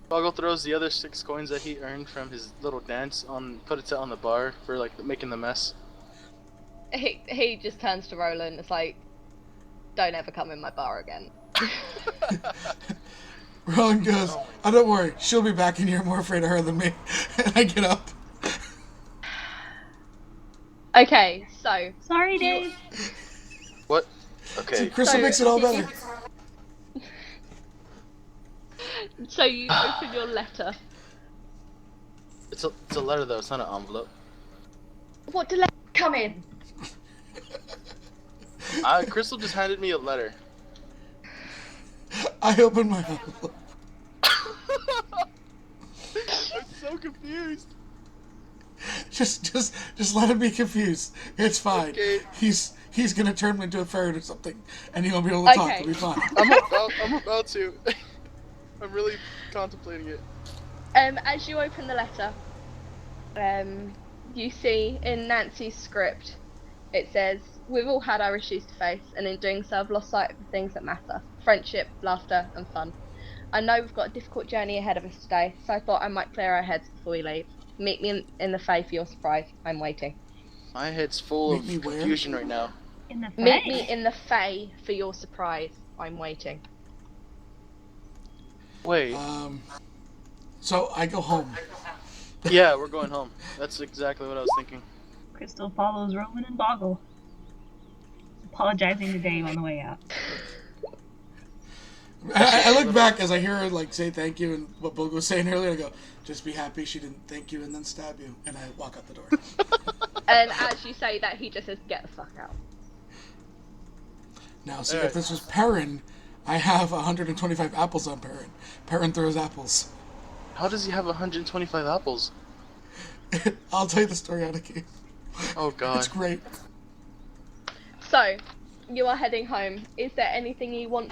Pogo throws the other 6 coins that he earned from his little dance put it on the bar for like making the mess. He just turns to Roland. It's like, "Don't ever come in my bar again." Roland goes, oh, don't worry. She'll be back and you're more afraid of her than me. And I get up. Okay, so Sorry, Do you- Dave. What? See, Okay. Crystal makes it all better. so you open your letter. It's a letter though, it's not an envelope. What do letters come in? Crystal just handed me a letter. I open my envelope. I'm so confused. Just let him be confused. It's fine. Okay. He's gonna turn me into a ferret or something, and he won't be able to talk. Okay. It'll be fine. I'm about to. I'm really contemplating it. As you open the letter, you see in Nancy's script, it says, "We've all had our issues to face, and in doing so, I've lost sight of the things that matter: friendship, laughter, and fun. I know we've got a difficult journey ahead of us today, so I thought I might clear our heads before we leave. Meet me in the Fae for your surprise. I'm waiting. My head's full Meet me of where? confusion right now. In the Meet face. me in the Fae for your surprise. I'm waiting." Wait. So I go home. Yeah, we're going home. That's exactly what I was thinking. Crystal follows Roland and Boggle, apologizing to Dave on the way out. I look back as I hear her like say thank you and what Bogo was saying earlier. I go, just be happy she didn't thank you and then stab you. And I walk out the door. And as you say that, he just says, "Get the fuck out." Now, see, Alright. if this was Perrin, I have 125 apples on Perrin. Perrin throws apples. How does he have 125 apples? I'll tell you the story out of game. Oh god. It's great. So, you are heading home. Is there anything you want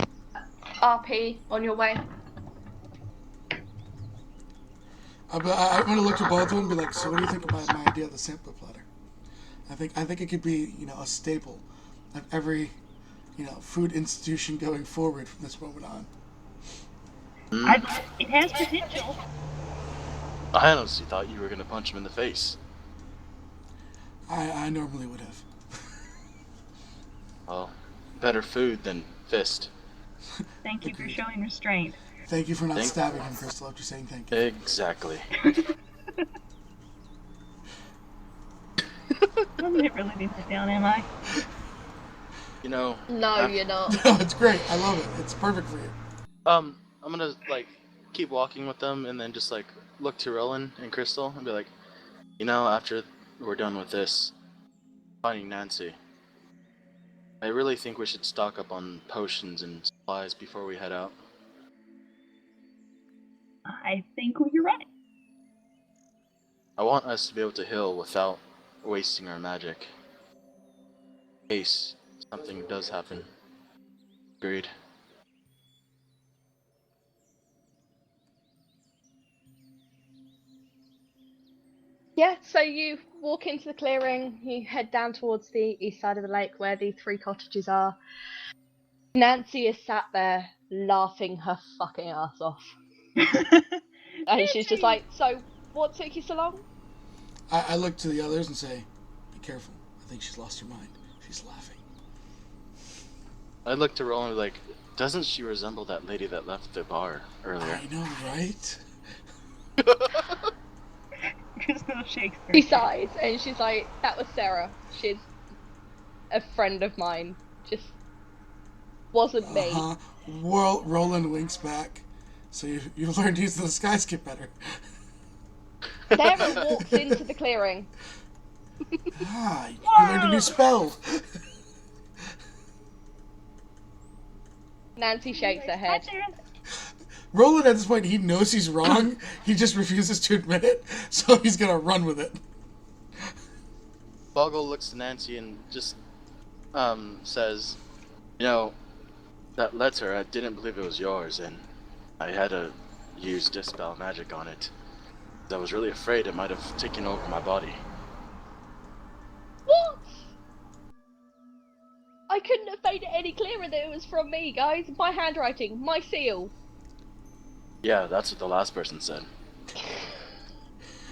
RP on your way? I'm going to look to both of them and be like, so what do you think about my idea of the sampler platter? I think it could be, a staple of every, food institution going forward from this moment on. It has potential. I honestly thought you were gonna punch him in the face. I normally would have. Well, better food than fist. Thank you for showing restraint. Thank you for not Thank- stabbing him, Crystal, after saying thank you. Exactly. I'm never living that down, am I? You know. No, you're not. No, it's great. I love it. It's perfect for you. I'm gonna keep walking with them and then just look to Roland and Crystal and be like, after we're done with this, finding Nancy, I really think we should stock up on potions and supplies before we head out. I think you're right. I want us to be able to heal without wasting our magic. In case something does happen. Agreed. Yeah, so you walk into the clearing, you head down towards the east side of the lake where the 3 cottages are. Nancy is sat there laughing her fucking ass off. And she's just like, "So, what took you so long?" I look to the others and say, be careful. I think she's lost her mind. She's laughing. I'd look to Roland and be like, doesn't she resemble that lady that left the bar earlier? I know, right? Crystal shakes her She head. sighs and she's like, "That was Sarah. She's a friend of mine. Just wasn't me." Uh-huh. Roland winks back. So you've learned to use the sky skip better. Sarah walks into the clearing. Ah, you learned a new spell. Nancy shakes her Hi, head. Sarah. Roland, at this point, he knows he's wrong. He just refuses to admit it, so he's gonna run with it. Boggle looks at Nancy and just says, "You know, that letter, I didn't believe it was yours, and I had to use Dispel magic on it. I was really afraid it might have taken over my body." What? I couldn't have made it any clearer that it was from me, guys. My handwriting, my seal. Yeah, that's what the last person said.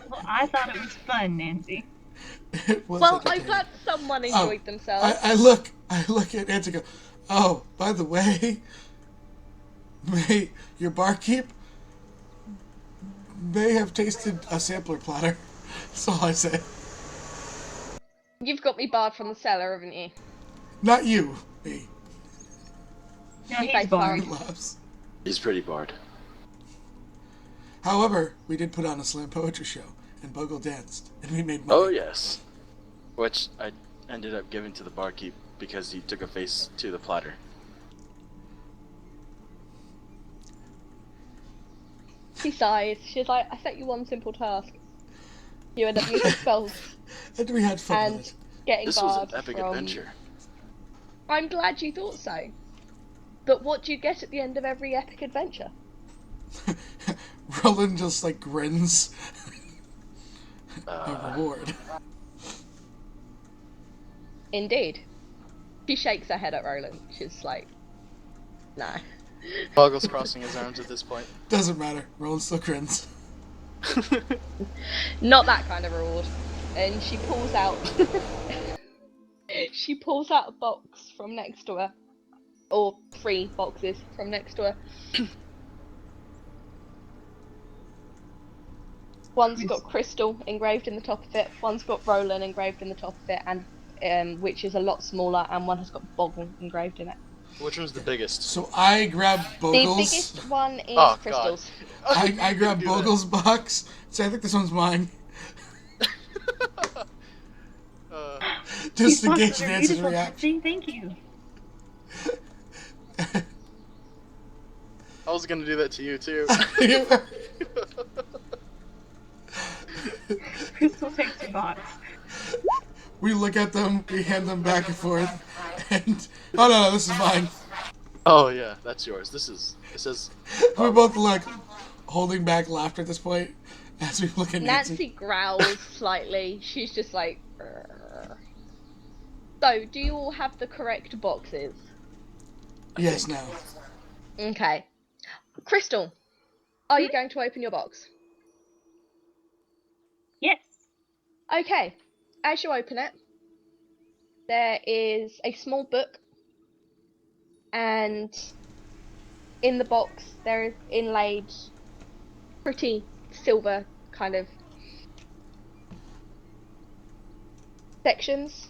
Well, I thought it was fun, Nancy. It was Well, I'm entertaining. glad someone enjoyed themselves. I look at Nancy and go, oh, by the way, your barkeep may have tasted a sampler platter. That's all I say. You've got me barred from the cellar, haven't you? Not you, me. No, You he's face barred. He laughs. He's pretty barred. However, we did put on a slam poetry show, and Bogle danced, and we made money. Oh, yes. Which I ended up giving to the barkeep because he took a face to the platter. She sighs. She's like, I set you one simple task. You end up using spells And we had fun and with it. getting This was barred an epic from... adventure. I'm glad you thought so. But what do you get at the end of every epic adventure? Roland just like grins. A Uh, reward. Indeed. She shakes her head at Roland. She's like, no. Boggle's crossing his arms at this point. Doesn't matter. Roland still grins. Not that kind of reward. And she pulls out... she pulls out a box from next to her. Or 3 boxes from next to her. One's got Crystal engraved in the top of it, one's got Roland engraved in the top of it, and which is a lot smaller, and one has got Boggle engraved in it. Which one's the biggest? So I grab The Bogle's. biggest one is Oh, God. Crystal's. I grab Do that. Bogle's box. Say, I think this one's mine. Just These to boxes gauge are Nancy's beautiful, reaction. Nancy. Thank you. I was gonna do that to you too. Crystal takes your box. We look at them, we hand them back and forth, and oh no, this is mine. Oh yeah, that's yours. It says We're both like holding back laughter at this point as we look at Nancy. Nancy growls slightly. She's just like... "Urgh." So, do you all have the correct boxes? Yes, now. Okay. Crystal, are you going to open your box? Yes. Okay. As you open it, there is a small book, and in the box there is inlaid pretty silver kind of sections,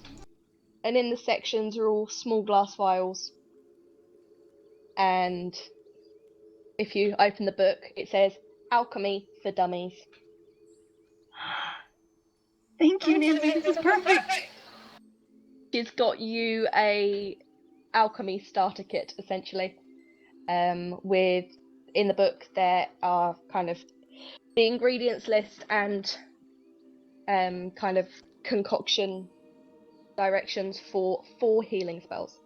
and in the sections are all small glass vials, and if you open the book it says Alchemy for Dummies. Thank you, Nancy. This is perfect. She's got you a alchemy starter kit essentially. With in the book there are kind of the ingredients list and kind of concoction directions for 4 healing spells.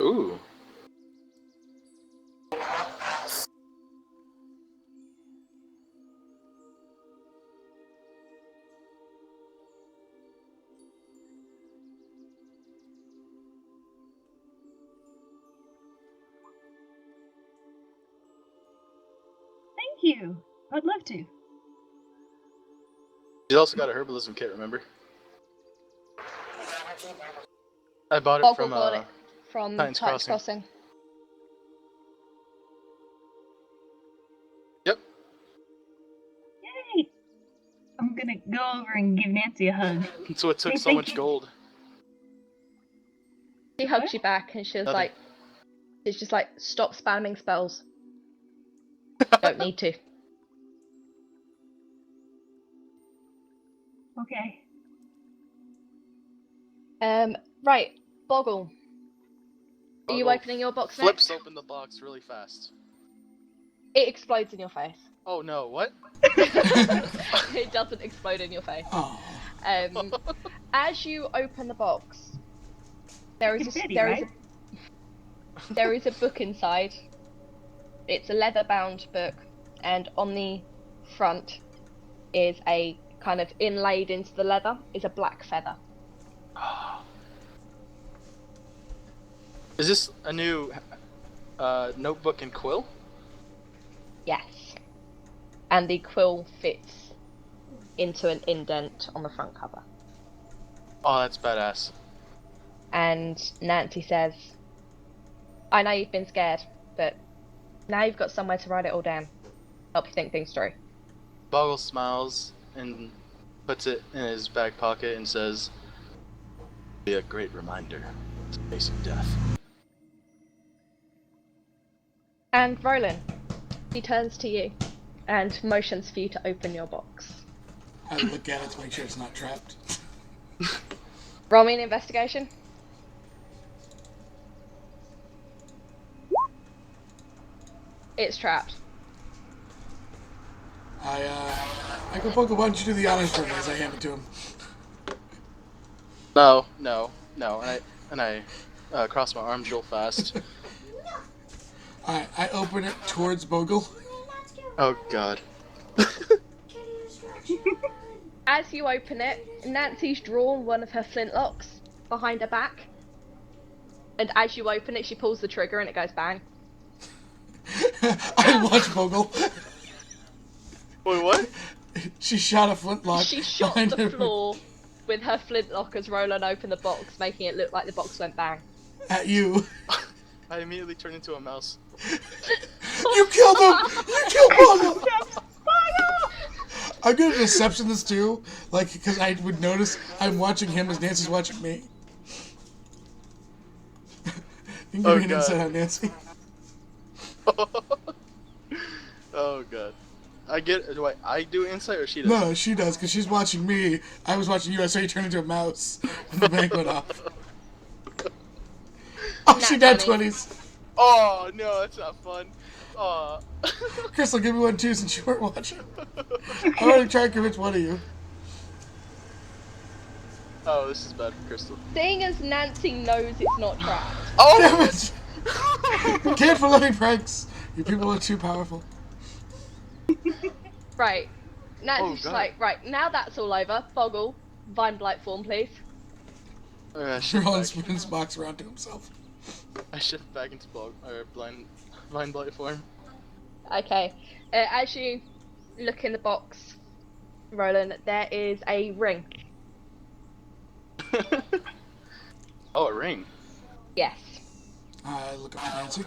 ooh. Thank you. I'd love to. She's also got a herbalism kit, remember? I bought it Boggle from got it from Titan's Titan's Crossing. Crossing. Yep. I'm gonna go over and give Nancy a hug. That's what took Hey, so thank much you. gold. She hugs you back and Nothing. she's just like, stop spamming spells. Don't need to. Okay. Right, Boggle. Are you Boggle opening your box Flips next? open the box really fast. It explodes in your face. Oh no, what? It doesn't explode in your face. Oh. As you open the box, there is Confetti, right? there is a book inside. It's a leather-bound book, and on the front is a kind of inlaid into the leather is a black feather. Is this a new notebook and quill? Yes, and the quill fits into an indent on the front cover. Oh, that's badass. And Nancy says, I know you've been scared, but now you've got somewhere to write it all down. Help you think things through. Boggle smiles and puts it in his back pocket and says, "Be a great reminder to facing death." And Roland, he turns to you and motions for you to open your box. I look at it to make sure it's not trapped. Roll me an investigation. It's trapped. I go, Pogo, why don't you do the honors for me as I hand it to him? No, and I cross my arms real fast. Alright, I open it towards Bogle. Oh god. As you open it, Nancy's drawn one of her flintlocks behind her back. And as you open it, she pulls the trigger and it goes bang. I watch Bogle. Wait, what? She shot a flintlock. She shot behind the her floor with her flintlock as Roland opened the box, making it look like the box went bang. At you. I immediately turn into a mouse. You killed him! You killed Bogle! I'm gonna deception this too, like, because I would notice I'm watching him as Nancy's watching me. You can give me an God. insight on Nancy. Oh god. I do insight or she does? No, she does, because she's watching me. I was watching you. I saw you turn into a mouse. And the bank went off. Oh, she got 20s. Oh no, that's not fun. Oh. Crystal, give me one too since you weren't watching. I want to try and convince one of you. Oh, this is bad for Crystal. Seeing as Nancy knows it's not trapped. Oh! Damn it! Can't for living pranks. You people are too powerful. Right. Nancy's Oh, just God. like, right, now that's all over. Boggle, Vine Blight form, please. I shift Roland back. spins the box around to himself. I shift back into blind blight form. Okay. As you look in the box, Roland, there is a ring. Oh, a ring. Yes. I look up to Nancy.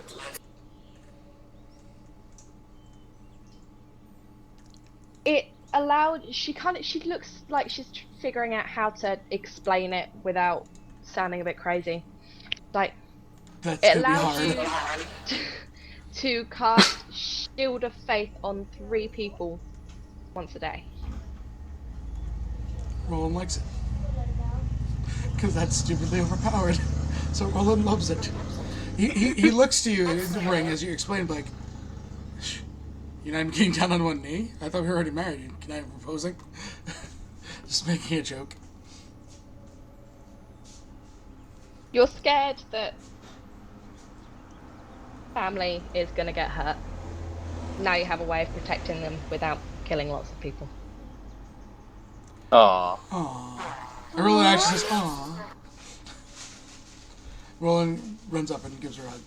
It allowed, she looks like she's figuring out how to explain it without sounding a bit crazy. Like, That's it gonna be allows hard. you to cast Shield of Faith on 3 people once a day. Roland likes it. Because that's stupidly overpowered. So Roland loves it. He looks to you in the ring as you explain, like, "Shh, you're not even getting down on one knee? I thought we were already married. Can I be proposing?" Just making a joke. You're scared that family is going to get hurt. Now you have a way of protecting them without killing lots of people. Aww. Aww. And Roland actually says, "Aww." Roland runs up and gives her a hug.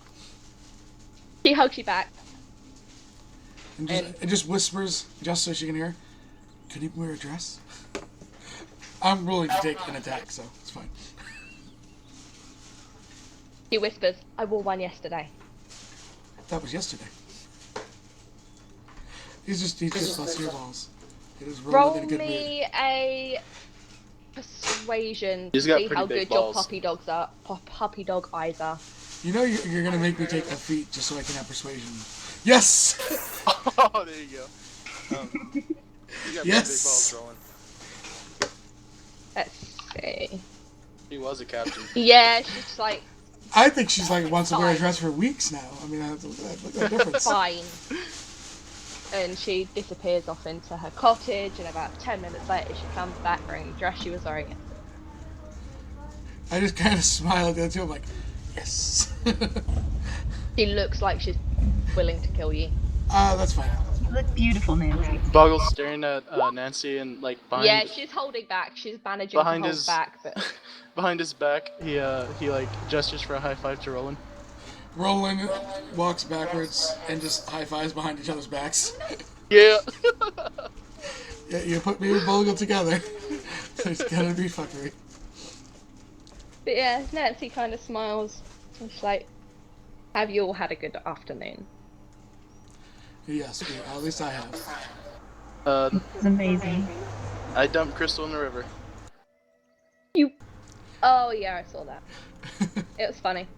She hugs you back. And just whispers, just so she can hear, "Could he wear a dress?" I'm willing to take an attack, so it's fine. She whispers, I wore one yesterday. That was yesterday. He's just busting your balls. It is Roll rolling in a good mood. me a persuasion to He's got see pretty how big good your balls. puppy dogs are. Puppy dog eyes are. You know you're gonna make me take a feat just so I can have persuasion. Yes. Oh, there you go. You got Yes. pretty big balls rolling. Let's see. He was a captain. Yeah, she's just like I think she's like wants to wear a Fine. dress for weeks now. I mean, look at that difference. fine. And she disappears off into her cottage, and about 10 minutes later she comes back wearing the dress she was wearing yesterday. I just kind of smile at the other two. I'm like, yes. She looks like she's willing to kill you. That's fine. You look beautiful, Nancy. Boggle's staring at Nancy and like behind. Yeah, she's holding back. She's managing to behind hold his back, but behind his back, he like gestures for a high five to Roland. Roland walks backwards and just high fives behind each other's backs. Yeah. Yeah, you put me and Bogle together. There's gonna be fuckery. But yeah, Nancy kind of smiles. And she's like, have you all had a good afternoon? Yes, at least I have. It's amazing. I dumped Crystal in the river. Oh yeah, I saw that. It was funny.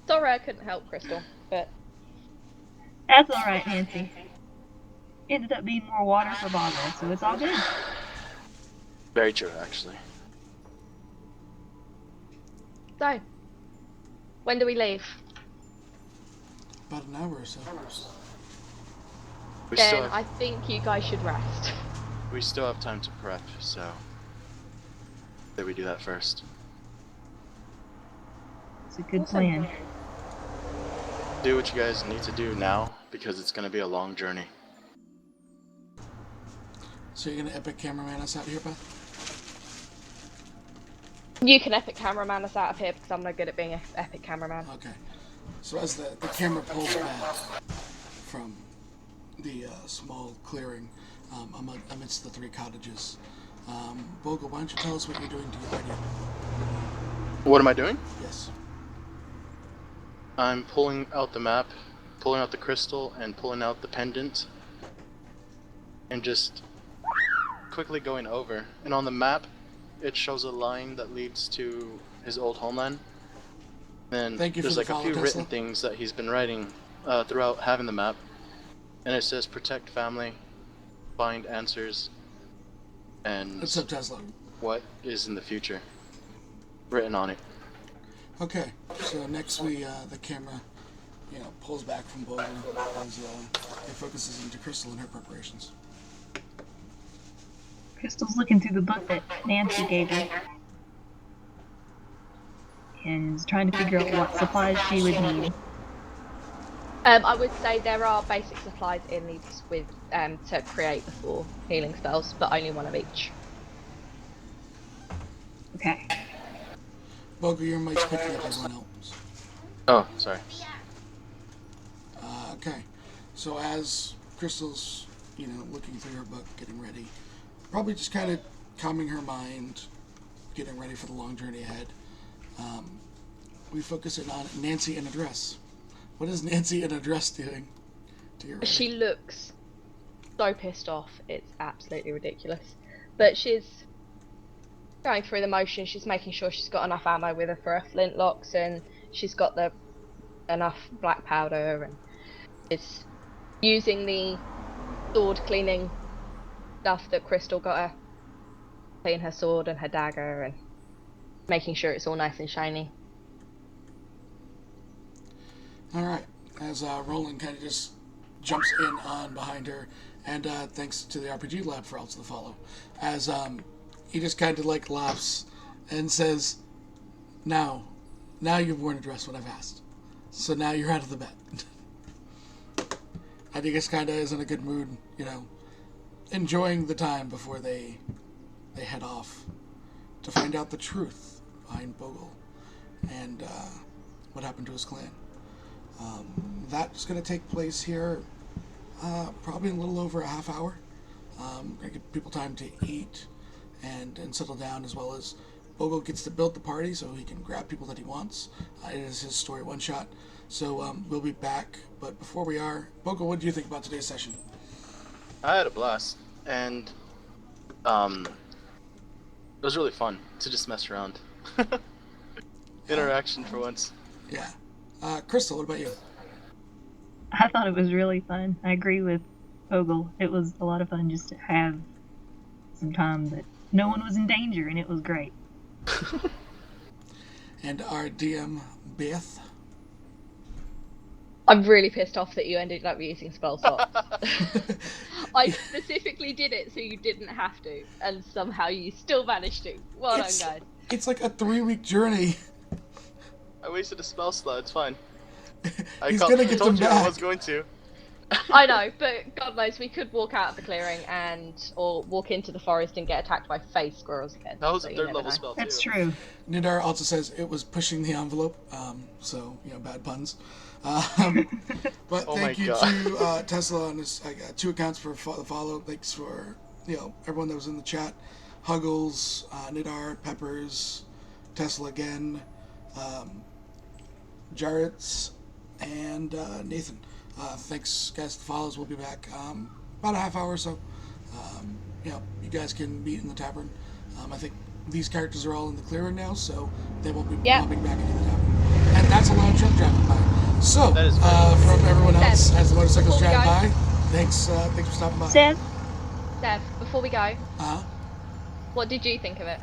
Sorry I couldn't help Crystal, but That's alright, Nancy. Ended up being more water for Boggle, so it's all good. Very true, actually. so, when do we leave? About an hour or so. We Then still have, I think you guys should rest. we still have time to prep, so did we do that first? It's a good Awesome. plan. Do what you guys need to do now because it's gonna be a long journey. So you're gonna epic cameraman us out here, Beth? You can epic cameraman us out of here because I'm no good at being an epic cameraman. Okay. So as the camera pulls back from the small clearing amidst the three cottages, Bogle, why don't you tell us what you're doing to get ready? What am I doing? Yes. I'm pulling out the map, pulling out the crystal, and pulling out the pendant, and just quickly going over. And on the map, it shows a line that leads to his old homeland. Then Thank you for there's the like a follow, few Tesla. written things that he's been writing throughout having the map, and it says protect family, find answers, and What's up, Tesla? what is in the future written on it. Okay. So next the camera, pulls back from Bogle as it focuses into Crystal and her preparations. Crystal's looking through the book that Nancy gave her. And is trying to figure out what supplies she would need. I would say there are basic supplies in these with to create the 4 healing spells, but only one of each. Okay. Bogle, your mic's picking up everyone else. Oh, sorry. Okay. So as Crystal's, looking through her book, getting ready, probably just kind of calming her mind, getting ready for the long journey ahead. We focus in on Nancy in a dress. What is Nancy in a dress doing to your ready? She looks so pissed off. It's absolutely ridiculous. But she's going through the motions. She's making sure she's got enough ammo with her for her flintlocks, and she's got enough black powder, and it's using the sword cleaning stuff that Crystal got her. Clean her sword and her dagger, and making sure it's all nice and shiny. All right. As Roland kind of just jumps in on behind her, and thanks to the RPG Lab for also the follow, as he just kind of like laughs and says, Now you've worn a dress what I've asked. So now you're out of the bed." And he just kind of is in a good mood, enjoying the time before they head off to find out the truth behind Bogle and what happened to his clan. That's going to take place here probably in a little over a half hour. Going to give people time to eat and settle down, as well as Bogle gets to build the party so he can grab people that he wants. It is his story one-shot, So we'll be back. But before we are, Pogo, what do you think about today's session? I had a blast, and it was really fun to just mess around. Interaction for once. Yeah. Crystal, what about you? I thought it was really fun. I agree with Ogle. It was a lot of fun just to have some time that no one was in danger, and it was great. And our DM, Beth. I'm really pissed off that you ended up using spell slots. I specifically did it so you didn't have to, and somehow you still managed to. Well done, guys. It's like a 3-week journey. I wasted a spell slot. It's fine. He's gonna get them told you I back. was going to. I know, but God knows we could walk out of the clearing or walk into the forest and get attacked by face squirrels again. That was so a you third never level know. spell too. That's true. Nidar also says it was pushing the envelope, so, bad puns. But Oh my thank you God. to Tesla on his 2 accounts for the follow. Thanks for, everyone that was in the chat. Huggles, Nidar, Peppers, Tesla again, Jarrett's, and Nathan. Thanks, guys, for the follows. We'll be back about a half hour or so. You guys can meet in the tavern. I think these characters are all in the clearing now, so they won't be popping back into the tavern. And that's a lot of truck driving by. So, That is from everyone else, Seb, as the motorcycles before we drive go- by, thanks for stopping by. Seth, Dev, before we go, Uh-huh. what did you think of it?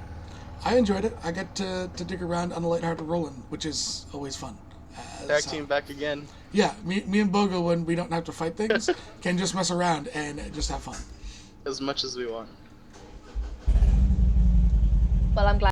I enjoyed it. I got to dig around on the lighthearted rolling, which is always fun. Tag team back again. Yeah, me and Bogo, when we don't have to fight things, can just mess around and just have fun. As much as we want. Well, I'm glad.